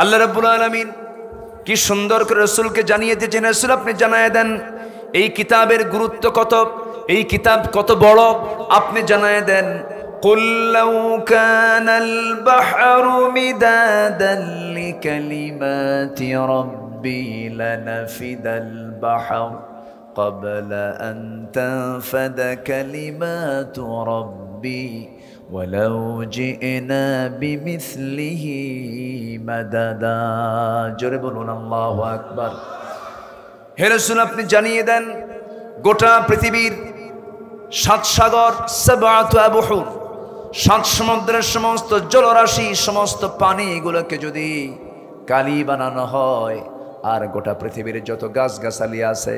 আল্লাহ রাব্বুল আলামিন কি সুন্দর করে রাসূলকে জানিয়ে দিয়েছেন, রাসূল আপনি জানায় দেন এই কিতাবের গুরুত্ব কত, এই কিতাব কত বড়, আপনি জানায় দেন। কুল লাউ কানাল বাহরু মিদাদান লিকালিমাতি রাব্বি লানাফিদাল বাহর ক্বাবলা আন তানফাদা কালিমাতু রাব্বি ওয়ালাউ জি'না বিমিসলিহি মাদাদা। জোরে বলুন আল্লাহু আকবার। হে রাসূল আপনি জানিয়ে দেন গোটা পৃথিবীর 7 সাগর, সাবআতু আবহুর, 7 সমুদ্রের সমস্ত জলরাশি, সমস্ত পানি এগুলোকে যদি কালি বানানো হয়, আর গোটা পৃথিবীর যত গাছগাছালি আছে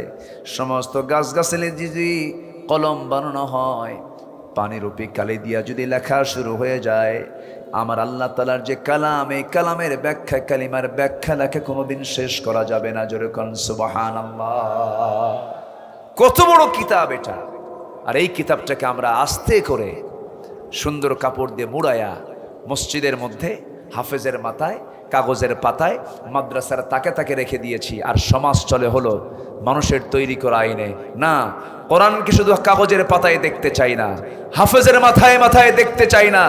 সমস্ত গাছগাছালি যদি কলম বানানো হয়, পানিরূপী কালি দিয়া যদি লেখা শুরু হয়ে যায়, আমার আল্লাহ তাআলার যে কালাম, এই কালামের ব্যাখ্যা, কালিমার ব্যাখ্যা লেখা কোনোদিন শেষ করা যাবে না। জোরে কোন সুবহানাল্লাহ। কত বড় কিতাব এটা! আর এই কিতাবটাকে আমরা আস্তে করে সুন্দর কাপড় দিয়ে মুড়ায়া মসজিদের মধ্যে হাফেজের মাথায় কাগজের পাতায় মাদ্রাসার তাকে তাকে রেখে দিয়েছি। আর সমাজ চলে হলো মানুষের তৈরি করা আইনে। না, কোরআনকে শুধু কাগজের পাতায় দেখতে চাই না, হাফেজের মাথায় মাথায় দেখতে চাই না,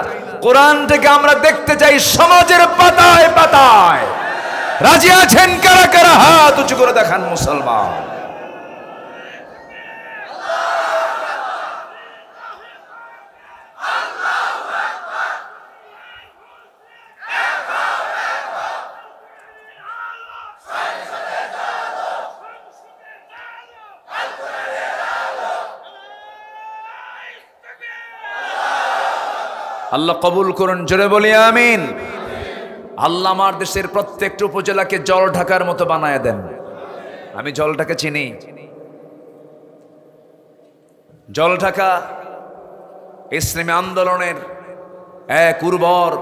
কোরআনটাকে আমরা দেখতে চাই সমাজের পাতায় পাতায়। রাজি আছেন কারা কারা? হাত উঁচু করে দেখান মুসলমান। আল্লাহ কবুল করুন, জোরে বলি আমিন। আল্লাহ আমার দেশের প্রত্যেকটা উপজেলাকে জল ঢাকার মতো বানায় দেন। আমি জলঢাকা চিনি। জলঢাকা ইসলামী আন্দোলনের এক উর্বর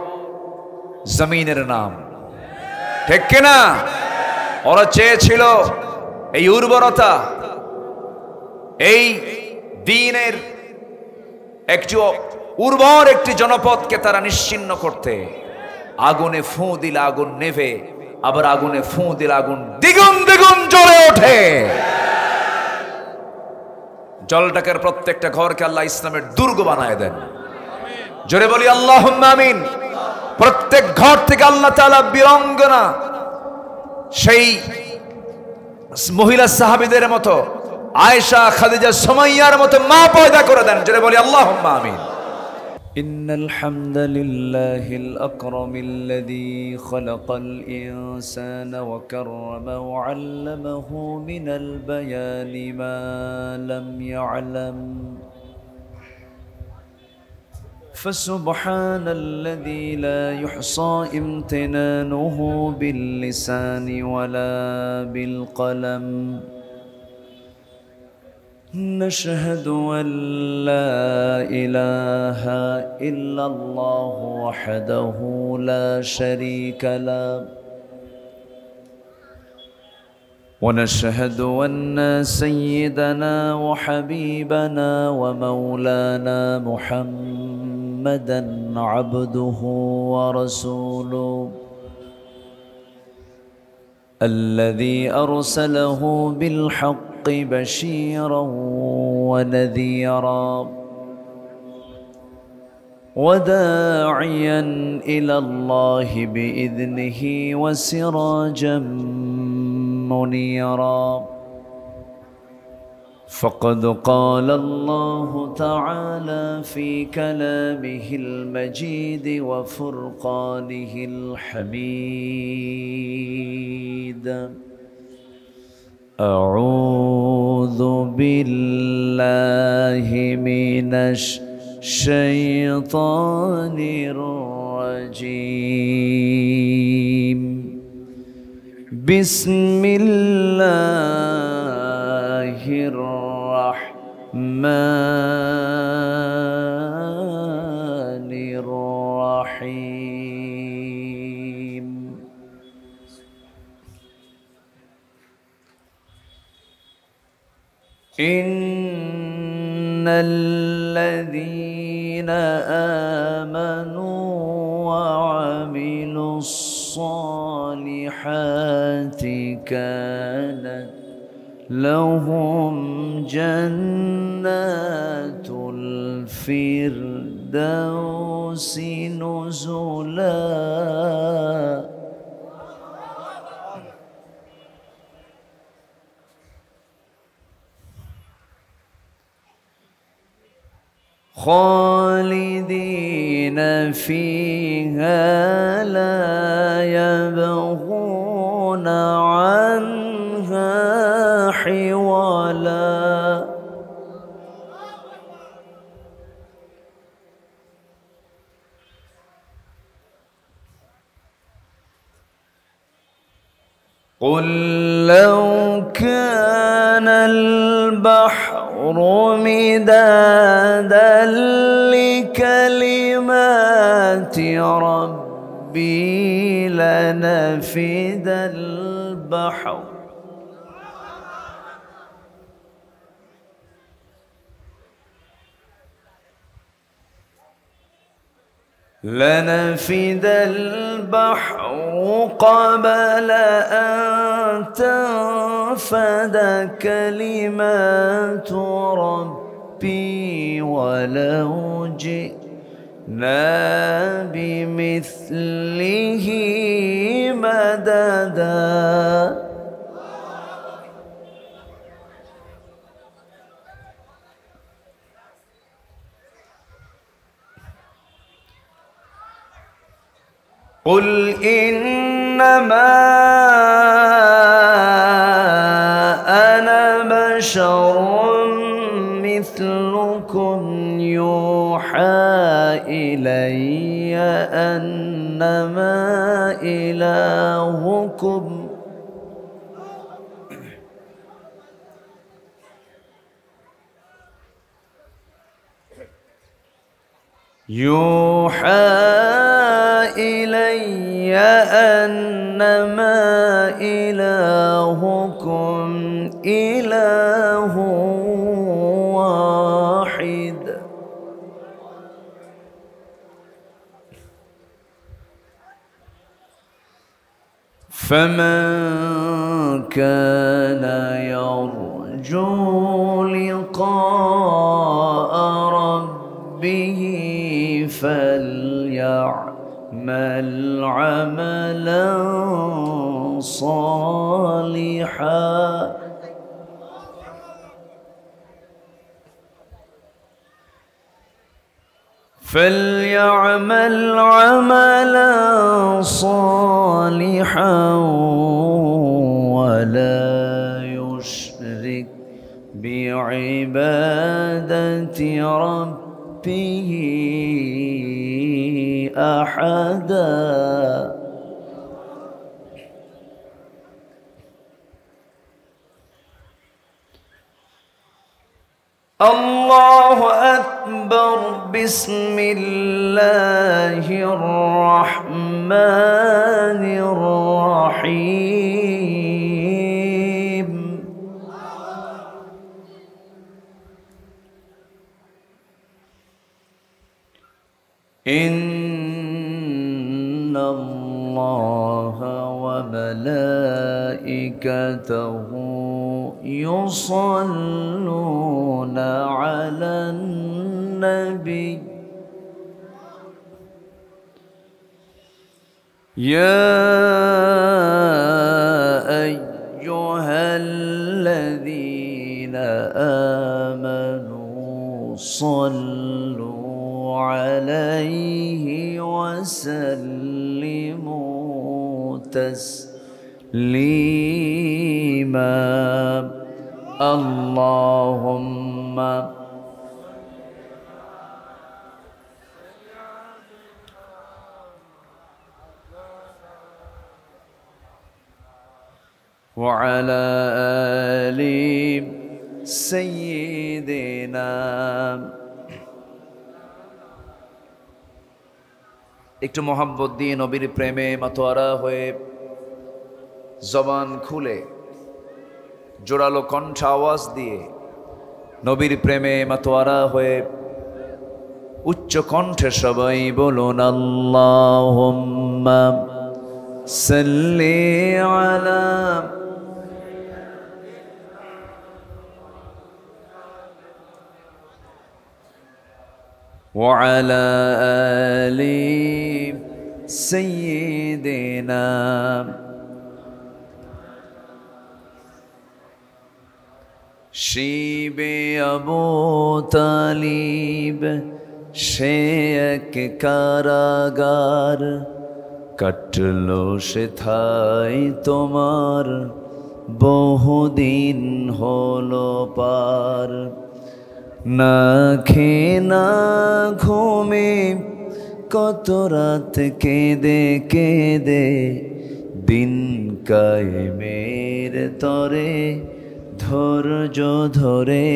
জমিনের নাম, ঠিক কিনা? ওরা চেয়েছিল এই উর্বরতা, এই দ্বীনের একটু উর্বর একটি জনপদকে তারা নিশ্চিহ্ন করতে। আগুনে ফুঁ দিলে আগুন নেভে, আবার আগুনে ফুঁ দিলে আগুন দ্বিগুণ দ্বিগুণ জ্বলে ওঠে। জলঢাকার প্রত্যেকটা ঘরকে আল্লাহ ইসলামের দুর্গ বানায় দেন। জোরে বলি আল্লাহুম্মা আমিন। প্রত্যেক ঘর থেকে আল্লাহ তাআলা বীরাঙ্গনা, সেই মহিলা সাহাবীদের মতো, আয়েশা, খাদিজা, সুমাইয়ার মতো মা পয়দা করে দেন। জোরে বলি আল্লাহুম্মা আমিন। إن الحمد لله الأكرم الذي خلق الإنسان وكرمه وعلمه من البيان ما لم يعلم، فسبحان الذي لا يحصى امتنانه باللسان ولا بالقلم. نشهد أن لا إله إلا الله وحده لا شريك له، ونشهد أن سيدنا وحبيبنا ومولانا محمدًا عبده ورسوله الذي أرسله بالحق بشيرا ونذيرا وداعيا إلى الله بإذنه وسراجا منيرا. فقد قال الله تعالى في كلامه المجيد وفرقانه الحميد: أعوذ بالله من الشيطان الرجيم. بسم الله الرحمن الرحيم. إن الذين آمنوا وعملوا الصالحات الصالحات كانت لهم جنات الفردوس نزلا. خالدين فيها لا يبغون عنها حولا. قل لو كان البحر مدادا لكلمات ربي لنفد البحر قبل أن تنفد كلمات ربي ولو جئنا بمثله مددا. قل إنما أنا بشر مثلكم يوحى إلي أنما إلهكم أنما إلهكم إله واحد. فمن كان يرجو لقاء ربه فليعمل عملا صالحا ولا يشرك بعبادة ربه أحدا. الله أكبر. بسم الله الرحمن الرحيم. إن الله وملائكته يصلون على النبي يا أيها الذين آمنوا صلوا عليه وسلموا تسليما. اللهم وعلى آل سيدنا। একটু মোহাব্বত দিয়ে নবীর প্রেমে মাতোয়ারা হয়ে জবান খুলে জোরালো কণ্ঠ আওয়াজ দিয়ে নবীর প্রেমে মাতোয়ারা হয়ে উচ্চ কণ্ঠে সবাই বলুন আল্লাহুম্মা সাল্লি আলা وعلى آل سيدنا শিবে আবু তালিব সে এক কারাগার কাটলো সেথায় তোমার বহুদিন হলো পার না খেয়ে না ঘুমে কত রাত কেঁদে কেঁদে দিন কায়েমের তরে ধৈর্য ধরে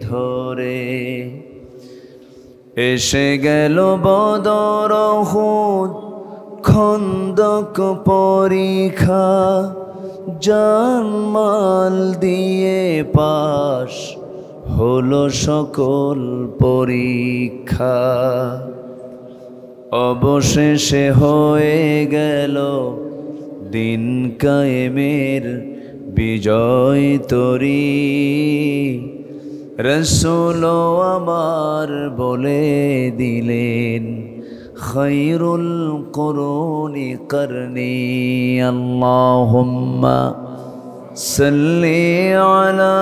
ধরে এসে গেল বদর উহুদ খন্দক পরীক্ষা জানমাল দিয়ে পাশ হলো সকল পরীক্ষা অবশেষে হয়ে গেল দিন কায়েমের বিজয় তরি রসুল আমার বলে দিলেন খায়রুল কুরুনি করনি আল্লাহুম্মা সাল্লি আলা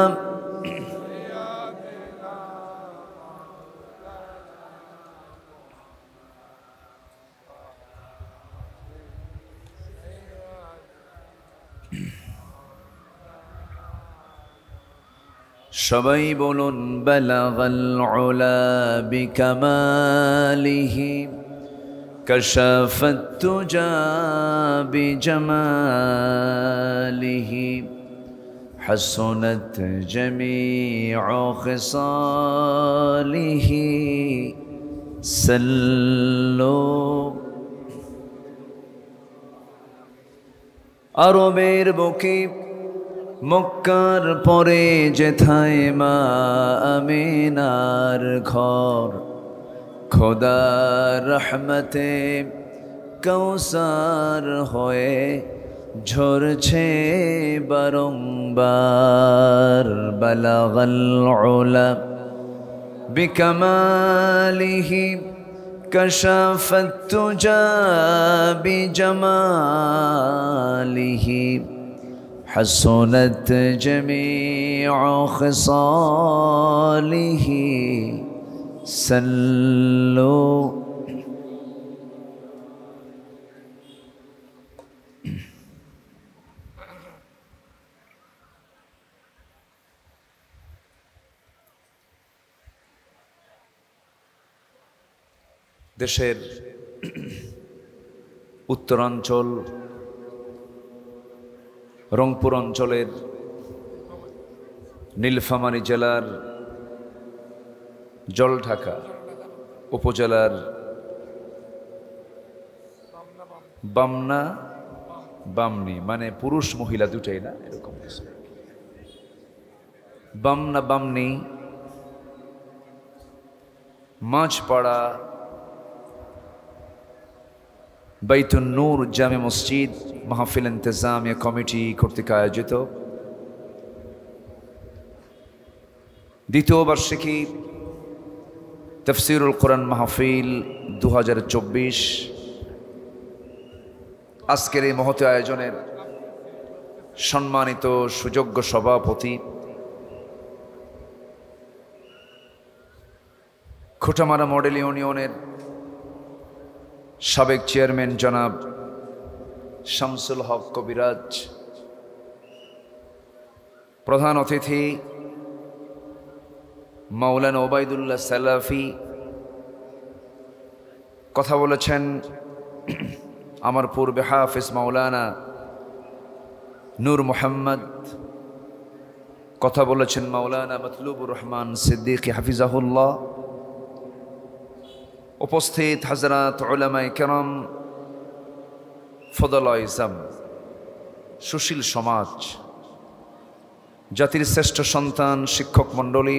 সবাই বলুন বালাগাল উলা বিকামালিহি কাশাফাত তুজা বিজামালিহি হাসনাত জামিউ খিসালিহি সাল্লু আরবের বুকে মক্কার পরে যেথায় মা আমিনার ঘর খোদার রহমতে কৌসার হয়ে ঝরছে বারংবার বালাগাল উলা বিকামালিহি কাশাফাত তুজা বিজামালিহি حسنت جميع خصاله سلوا দেশের উত্তরাঞ্চল রংপুর অঞ্চলের নীলফামারী জেলার জলঢাকা উপজেলার বামনা বামনি মানে পুরুষ মহিলা দুটাই না এরকম বামনা বামনি মাঝপাড়া বাইতুন নূর জামে মসজিদ মাহফিল ইন্তজামিয়া কমিটি কর্তৃক আয়োজিত দ্বিতীয় বার্ষিকী তাফসীরুল কোরআন মাহফিল 2024 আজকের এই মহৎ আয়োজনের সম্মানিত সুযোগ্য সভাপতি খুঁটামারা মডেল ইউনিয়নের সাবেক চেয়ারম্যান জনাব শামসুল হক কবিরাজ, প্রধান অতিথি মাওলানা ওবায়দুল্লাহ সালাফি, কথা বলেছেন আমার পূর্বে হাফিজ মাওলানা নূর মোহাম্মদ, কথা বলেছেন মাওলানা মতলুবুর রহমান সিদ্দিকী হাফিজাহুল্লাহ, উপস্থিত হযরত উলামায়ে কেরাম, ফদলায়ে ইজম, সুশীল সমাজ, জাতির শ্রেষ্ঠ সন্তান শিক্ষক মণ্ডলী,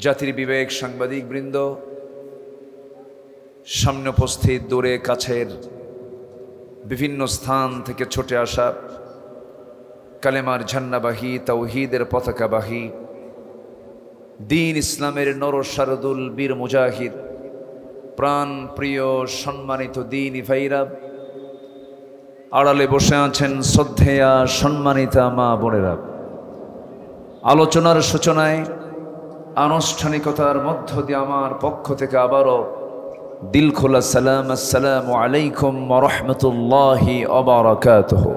জাতির বিবেক সাংবাদিক বৃন্দ, সামনে উপস্থিত দূরে কাছের বিভিন্ন স্থান থেকে ছুটে আসা কালেমার ঝান্নাবাহী তাওহীদের পতাকাবাহী দ্বীন ইসলামের নরসারদুল বীর মুজাহিদ প্রাণ প্রিয় সম্মানিত দ্বীনি ভাইরা, আড়ালে বসে আছেন শ্রদ্ধেয়া সম্মানিতা মা বোনেরা, আলোচনার সূচনায় আনুষ্ঠানিকতার মধ্য দিয়ে আমার পক্ষ থেকে আবারও দিল খোলা সালাম, আসসালামু আলাইকুম ওয়া রাহমাতুল্লাহি ওয়া বারাকাতুহু।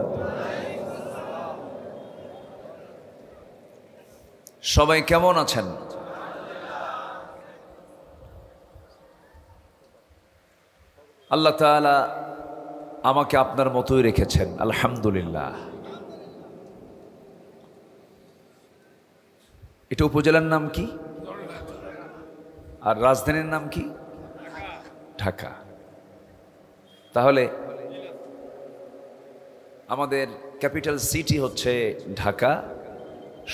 সবাই কেমন আছেন? আল্লাহ তাআলা আমাকে আপনার মতোই রেখেছেন, আলহামদুলিল্লাহ। এটা উপজেলার নাম কি আর রাজধানীর নাম কি? ঢাকা। তাহলে আমাদের ক্যাপিটাল সিটি হচ্ছে ঢাকা,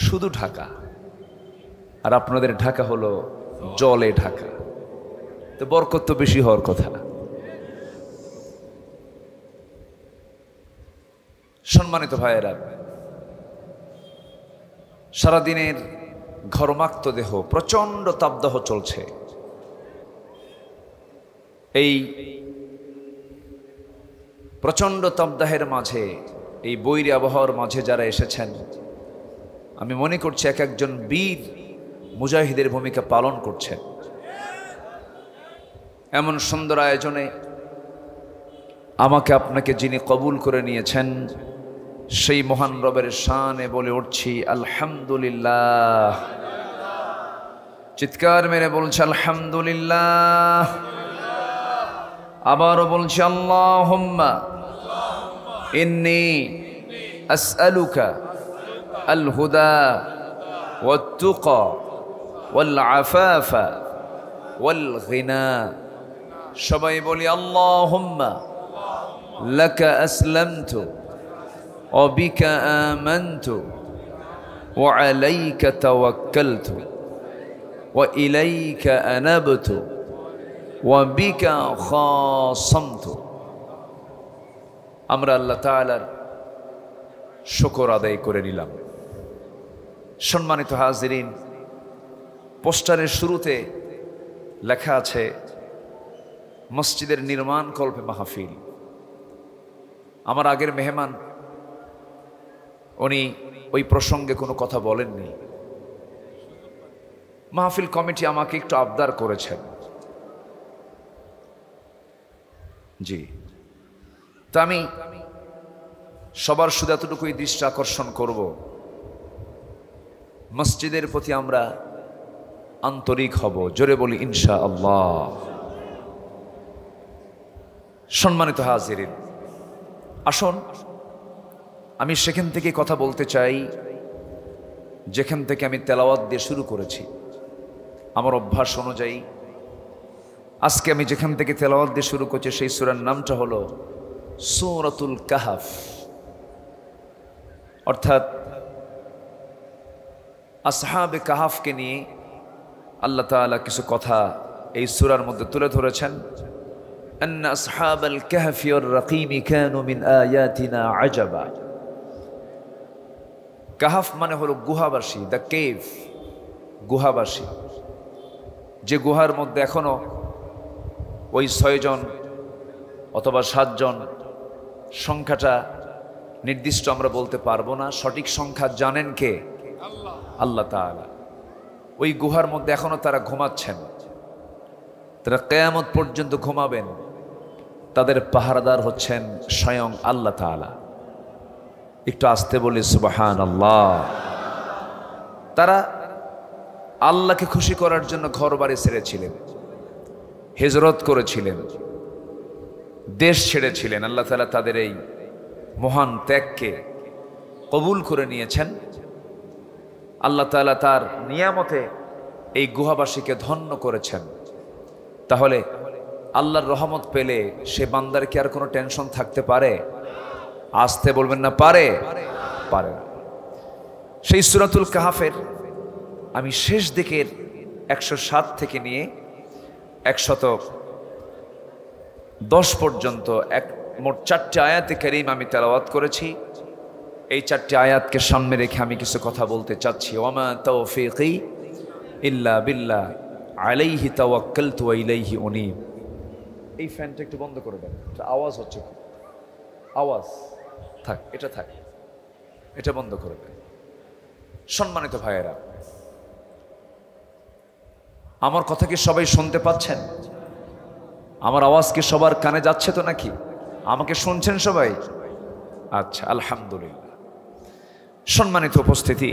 শুধু ঢাকা, আর আপনাদের ঢাকা হলো জলে ঢাকা, তো বরকত তো বেশি হওয়ার কথা। সম্মানিত ভাইয়েরা, সারাদিনের ঘর্মাক্ত দেহ, প্রচন্ড তাপদাহ চলছে। এই প্রচন্ড তাপদাহের মাঝে, এই বৈরী আবহাওয়ার মাঝে যারা এসেছেন, আমি মনে করছি এক একজন বীর মুজাহিদের ভূমিকা পালন করছেন। এমন সুন্দর আয়োজনে আমাকে আপনাকে যিনি কবুল করে নিয়েছেন, সেই মহান রবের শানে বলে উঠছি আলহামদুলিল্লাহ। চিৎকার মেরে বলছে আলহামদুলিল্লাহ। আবারও বলছি আল্লাহুম্মা ইন্নী আসআলুকা আল হুদা ওয়াত তুকা ওয়াল আফাফা ওয়াল গিনা। সবাই বলি আল্লাহুম্মা লাকা আসলামতু ওয়া বিকা আমানতু ওয়া আলাইকা তাওয়াক্কালতু ওয়া ইলাইকা আনাবতু ওয়া বিকা খাসামতু। আমরা আল্লাহ তাআলার শুকর আদায় করে নিলাম। সম্মানিত হাজিরিন, পোস্টারের শুরুতে লেখা আছে মসজিদের নির্মাণ কল্পে মাহফিল। আমার আগের মেহমান উনি ওই প্রসঙ্গে কোনো কথা বলেননি। মাহফিল কমিটি আমাকে একটু আবদার করেছেন। জি, তো আমি সবার শুধু এতটুকুই দৃষ্টি আকর্ষণ করব, মসজিদের প্রতি আমরা আন্তরিক হব। জোরে বলি ইনশাআল্লাহ। সম্মানিত হাজিরিন, আসুন আমি সেখান থেকে কথা বলতে চাই যেখান থেকে আমি তেলাওয়াত দিয়ে শুরু করেছি। আমার অভ্যাস অনুযায়ী আজকে আমি যেখান থেকে তেলাওয়াত দিয়ে শুরু করছি সেই সূরার নামটা হলো সূরাতুল কাহাফ, অর্থাৎ আসহাবে কাহাফকে নিয়ে আল্লাহ তাআলা কিছু কথা এই সূরার মধ্যে তুলে ধরেছেন। আন্না আসহাবাল কাহফি ওয়ার রাকিমি কানু মিন আয়াতিনা আজাবা। কাহাফ মানে হলো গুহাবাসী, দ্য কেভ, গুহাবাসী, যে গুহার মধ্যে এখনো ওই 6 জন অথবা 7 জন, সংখ্যাটা নির্দিষ্ট আমরা বলতে পারবো না, সঠিক সংখ্যা জানেন কে? আল্লাহ তাআলা। ওই গুহার মধ্যে এখনো তারা ঘুমাচ্ছেন, তারা কিয়ামত পর্যন্ত ঘুমাবেন। তাদের পাহারাদার হচ্ছেন স্বয়ং আল্লাহ তাআলা। একটু আস্তে বলি সুবহানাল্লাহ। তারা আল্লাহকে খুশি করার জন্য ঘর বাড়ি ছেড়েছিলেন, হিজরত করেছিলেন, দেশ ছেড়েছিলেন। আল্লাহ তাআলা তাদের এই মহান ত্যাগকে কবুল করে নিয়েছেন। আল্লাহ তাআলা তার নিয়ামতে এই গুহাবাসীকে ধন্য করেছেন। তাহলে আল্লাহর রহমত পেলে সে বান্দার কি আর কোনো টেনশন থাকতে পারে? আসতে বলবেন না পারে? পারে না। সেই সূরাতুল কাহাফের আমি শেষ দিকের 107 থেকে নিয়ে 110 পর্যন্ত মোট 4টি আয়াতে কারীম আমি তেলাওয়াত করেছি। এই 4টি আয়াতকে সামনে রেখে আমি কিছু কথা বলতে চাচ্ছি। ওয়ামা তাওফীকি ইল্লা বিল্লাহ আলাইহি তাওয়াক্কালতু ওয়া ইলাইহি উনীব। এই ফ্যানটা একটু বন্ধ করে দেন, এটা আওয়াজ হচ্ছে, খুব আওয়াজ। থাক, এটা থাক, এটা বন্ধ করে দেন। সম্মানিত ভাইয়েরা, আমার কথা কি সবাই শুনতে পাচ্ছেন? আমার আওয়াজ কি সবার কানে যাচ্ছে তো নাকি? আমাকে শুনছেন সবাই? আচ্ছা, আলহামদুলিল্লাহ। সম্মানিত উপস্থিতি,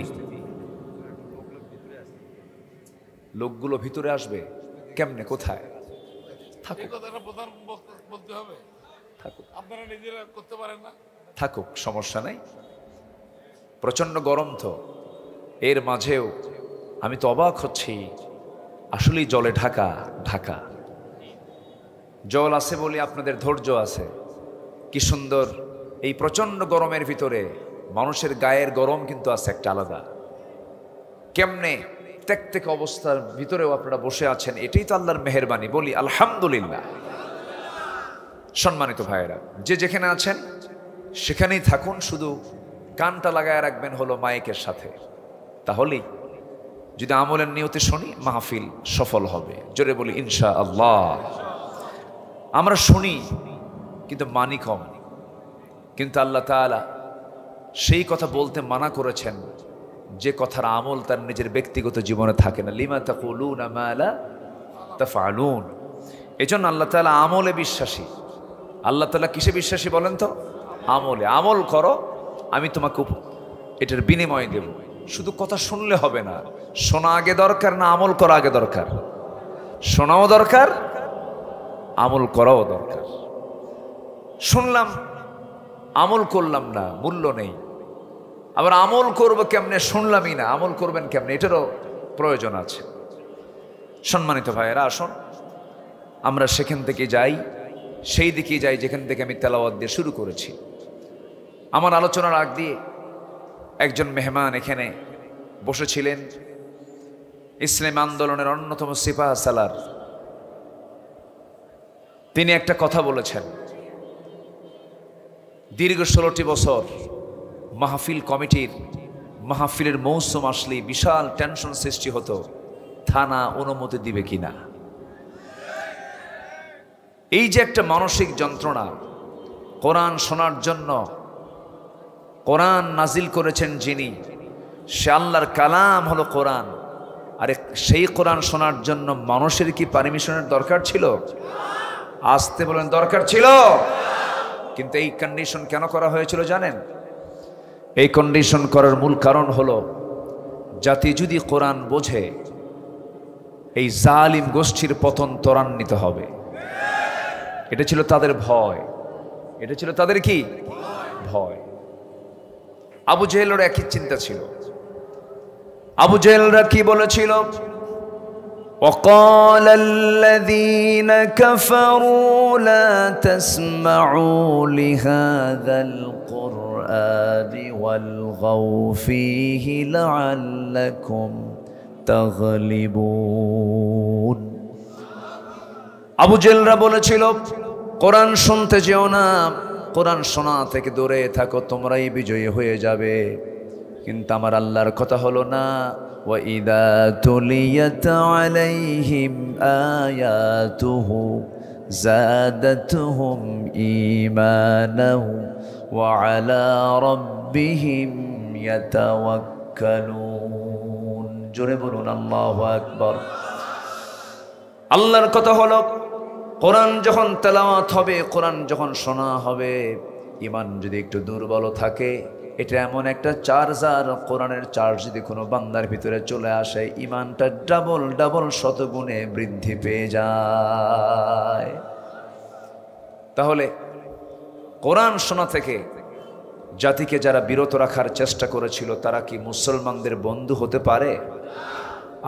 লোকগুলো ভিতরে আসবে কেমনে, কোথায়? থাকুক, সমস্যা নাই। প্রচন্ড গরম তো, এর মাঝেও আমি তো অবাক হচ্ছি। আসলেই জলে ঢাকা ঢাকা। জল আছে বলে আপনাদের ধৈর্য আছে। কি সুন্দর এই প্রচন্ড গরমের ভিতরে মানুষের গায়ের গরম কিন্তু আছে একটা আলাদা। কেমনে ত্যাক অবস্থার ভিতরেও আপনারা বসে আছেন, এটাই তো আল্লাহর মেহেরবানি। বলি আলহামদুলিল্লাহ। সম্মানিত ভাইয়েরা, যে যেখানে আছেন সেখানেই থাকুন, শুধু কানটা লাগায় রাখবেন হলো মাইকের সাথে। তাহলেই যদি আমলের নিয়তে শুনি, মাহফিল সফল হবে। জোরে বলি ইনশাআল্লাহ। আমরা শুনি কিন্তু মানি কম। কিন্তু আল্লাহ তাআলা সেই কথা বলতে মানা করেছেন যে কথার আমল তার নিজের ব্যক্তিগত জীবনে থাকে না। লিমা তাকুলুনা মা লা তাফআলুন। এজন্য আল্লাহ তাআলা আমলে বিশ্বাসী। আল্লাহ তাআলা কিসে বিশ্বাসী বলেন তো? আমলে। আমল করো, আমি তোমাকে এটার বিনিময় দেব। শুধু কথা শুনলে হবে না, শোনা আগে দরকার না আমল করা আগে দরকার? শোনাও দরকার, আমল করাও দরকার। শুনলাম, আমল করলাম না, মূল্য নেই। আবার আমল করবো কেমনে, শুনলামই না, আমল করবেন কেমনে, এটারও প্রয়োজন আছে। সম্মানিত ভাইয়েরা, আসুন আমরা সেখান থেকে যাই, সেই দিকে যাই যেখান থেকে আমি তেলাওয়াত দিয়ে শুরু করেছি। আমার আলোচনার আগ দিয়ে একজন মেহমান এখানে বসেছিলেন, ইসলাম আন্দোলনের অন্যতম সিপাহ সালার। তিনি একটা কথা বলেছেন। দীর্ঘ 16টি বছর মাহফিল কমিটির মাহফিলের মৌসুম আসলে বিশাল টেনশন সৃষ্টি হতো, থানা অনুমতি দিবে কিনা। এই যে একটা মানসিক যন্ত্রণা, কোরআন শোনার জন্য কোরআন নাজিল করেছেন যিনি, সে আল্লাহর কালাম হলো কোরআন। আরে সেই কোরআন শোনার জন্য মানুষের কি পারমিশনের দরকার ছিল? আসতে বলেন, দরকার ছিল। কিন্তু এই কন্ডিশন কেন করা হয়েছিল জানেন? এই কন্ডিশন করার মূল কারণ হলো জাতি যদি কোরআন বোঝে, এই জালিম গোষ্ঠীর পতন ত্বরান্বিত হবে। এটা ছিল তাদের ভয়, এটা ছিল তাদের কি ভয়। আবু জেহেলের একই চিন্তা ছিল। আবু জেহেলরা কি বলেছিল? وقال الذين كفروا لا تسمعوا لهذا القرآن والغوا فيه لعلكم تغلبون। আবু জেহেলরা বলেছিল, কোরআন শুনতে যেও না, কোরআন শোনা থেকে দূরে থাকো, তোমরাই বিজয়ী হয়ে যাবে। কিন্তু আমার আল্লাহর কথা হলো না, وَإِذَا تُلِيَتْ عَلَيْهِمْ آيَاتُهُ زَادَتْهُمْ إِيمَانًا وَعَلَى رَبِّهِمْ يَتَوَكَّلُونَ। জোরে বলুন আল্লাহু আকবার। আল্লাহর কথা হলো, কোরআন যখন তেলাওয়াত হবে, কোরআন যখন শোনা হবে, ঈমান যদি একটু দুর্বল থাকে, এটা এমন একটা চার্জার, কোরআনের চার্জ যদি কোনো বান্দার ভিতরে চলে আসে, ঈমানটা ডাবল ডাবল শতগুণে বৃদ্ধি পেয়ে যায়। তাহলে কোরআন শোনা থেকে জাতিকে যারা বিরত রাখার চেষ্টা করেছিল, তারা কি মুসলমানদের বন্ধু হতে পারে?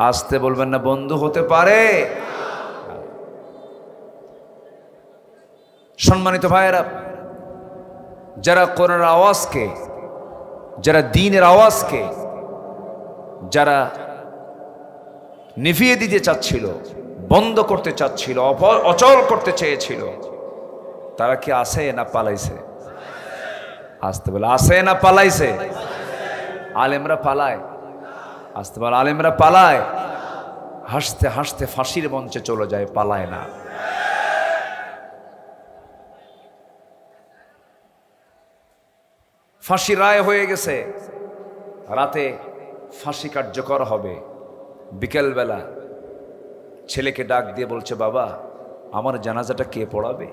আসতে বলবেন না, বন্ধু হতে পারে? সম্মানিত ভাইয়েরা, যারা কোরআনের আওয়াজকে, যারা দ্বীনের আওয়াজকে যারা নিভিয়ে দিতে চাচ্ছিল, বন্ধ করতে চাচ্ছিল, অচল করতে চেয়েছিল, তারা কি আছে না পালাইছে? আসতে বলে আছে না পালাইছে? আলেমরা পালায়? আসতে বলে আলেমরা পালায়? হাসতে হাসতে ফাঁসির মঞ্চে চলে যায়, পালায় না। ফাঁসি রায় হয়ে গেছে, রাতে ফাঁসি কার্যকর হবে। বিকেলবেলা ছেলেকে ডাক দিয়ে বলছে, বাবা আমার জানাজাটা কে পড়াবে?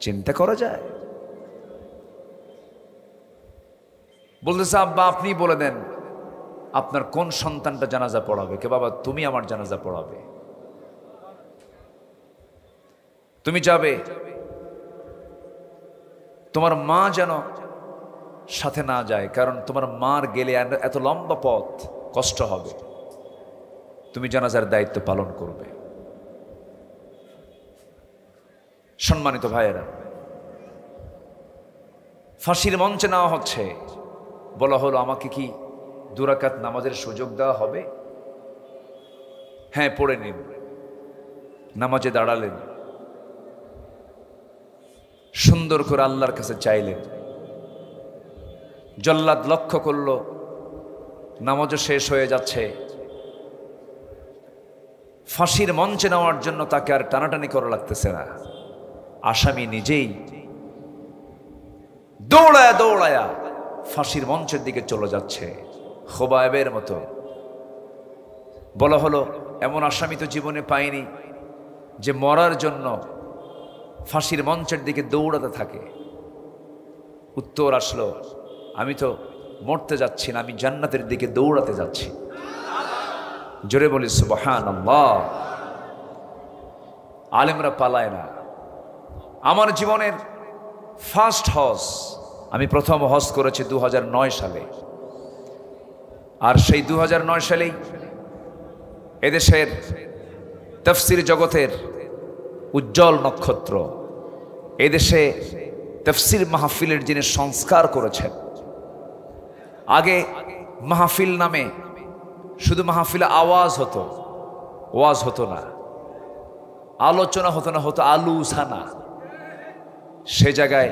চিন্তা করা যায়? বলতেছে, আব্বা আপনি বলে দেন আপনার কোন সন্তানটা জানাজা পড়াবে। কে বাবা, তুমি আমার জানাজা পড়াবে, তুমি যাবে। তোমার মা যেন সাথে না যায়, কারণ তোমার মার গেলে এত লম্বা পথ, কষ্ট হবে। তুমি জানাজার দায়িত্ব পালন করবে। সম্মানিত ভাইয়েরা, ফাঁসির মঞ্চে নেওয়া হচ্ছে। বলা হলো, আমাকে কি 2 রাকাত নামাজের সুযোগ দেওয়া হবে? হ্যাঁ, পড়ে নিন। নামাজে দাঁড়ালেন, সুন্দর করে আল্লাহর কাছে চাইলেন। জল্লাদ লক্ষ্য করল নামাজও শেষ হয়ে যাচ্ছে। ফাঁসির মঞ্চে নেওয়ার জন্য তাকে আর টানাটানি করা লাগতেছে না। আসামি নিজেই দৌড়ায়া দৌড়ায়া ফাঁসির মঞ্চের দিকে চলে যাচ্ছে, খোবায়েবের মতো। বলা হলো, এমন আসামি তো জীবনে পাইনি যে মরার জন্য ফাঁসির মঞ্চের দিকে দৌড়াতে থাকে। উত্তর আসলো, আমি তো মরতে যাচ্ছি না, আমি জান্নাতের দিকে দৌড়াতে যাচ্ছি। জোরে বলি সুবহানাল্লাহ। আলেমরা পালায় না। আমার জীবনের ফার্স্ট হজ, আমি প্রথম হজ করেছি 2009 সালে। আর সেই 2009 সালেই এদেশের তাফসীর জগতের উজ্জ্বল নক্ষত্র, এদেশে তাফসীর মাহফিলের যিনি সংস্কার করেছেন। আগে মাহফিল নামে শুধু মাহফিলে আওয়াজ হতো, ওয়াজ হতো না, আলোচনা হতো না, হতো আলুসানা। সে জায়গায়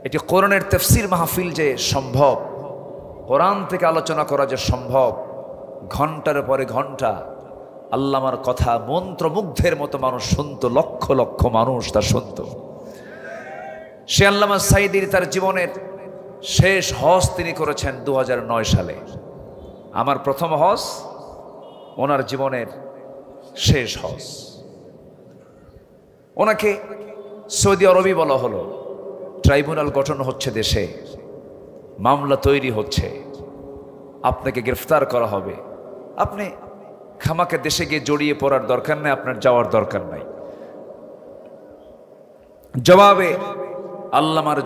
এটি কোরআনের তাফসীর মাহফিল যে সম্ভব, কোরআন থেকে আলোচনা করা যে সম্ভব, ঘন্টার পরে ঘন্টা আল্লামার কথা মন্ত্রমুগ্ধের মতো মানুষ শুনত, লক্ষ লক্ষ মানুষ তা শুনত। সে আল্লামা সাঈদীর তার জীবনের শেষ হজ তিনি করেছেন 2009 সালে। আমার প্রথম হজ, ওনার জীবনের শেষ হজ। ওনাকে সৌদি আরবই বলা হলো, ট্রাইব্যুনাল গঠন হচ্ছে দেশে, মামলা তৈরি হচ্ছে, আপনাকে গ্রেফতার করা হবে। আপনি খামাকে দেশে গিয়ে জড়িয়ে পড়ার দরকার নেই, আপনার যাওয়ার দরকার নাই। জবাবে আল্লামার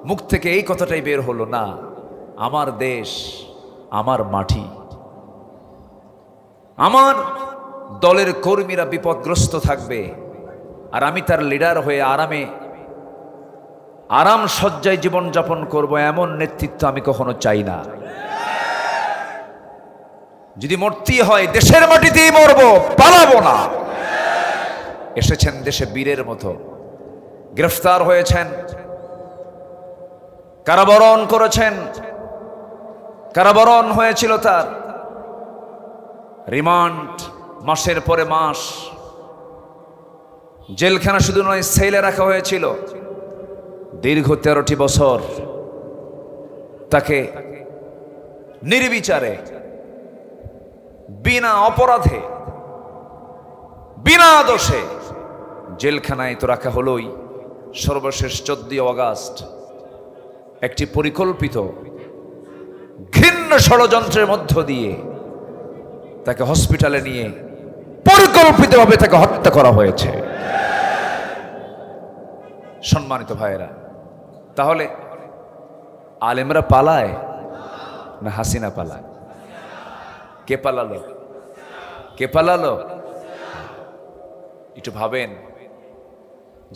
মুখ থেকে এই কথাটাই বের হলো, না, আমার দেশ, আমার মাটি, আমার দলের কর্মীরা বিপদগ্রস্ত থাকবে, আর আমি তার লিডার হয়ে আরাম সজ্জায় জীবনযাপন করব, এমন নেতৃত্ব আমি কখনো চাই না। যদি মরতেই হয় দেশের মাটিতেই মরবো, পালাবো না। এসেছেন দেশে বীরের মতো, গ্রেফতার হয়েছেন, কারাবরণ করেছেন, কারাবরণ হয়েছিল তার, রিমান্ড মাসের পরে মাস, জেলখানা শুধু নয় সেলে রাখা হয়েছিল দীর্ঘ 13টি বছর। তাকে নির্বিচারে, বিনা অপরাধে, বিনা দোষে জেলখানায় তো রাখা হলোই। সর্বশেষ 14 আগস্ট একটি পরিকল্পিত ঘৃণ্য ষড়যন্ত্রের মধ্য দিয়ে তাকে হসপিটালে নিয়ে পরিকল্পিতভাবে তাকে হত্যা করা হয়েছে। সম্মানিত ভাইয়েরা, তাহলে আলেমরা পালায় না হাসিনা পালায়? কে পালালো? কে পালালো? একটু ভাবেন,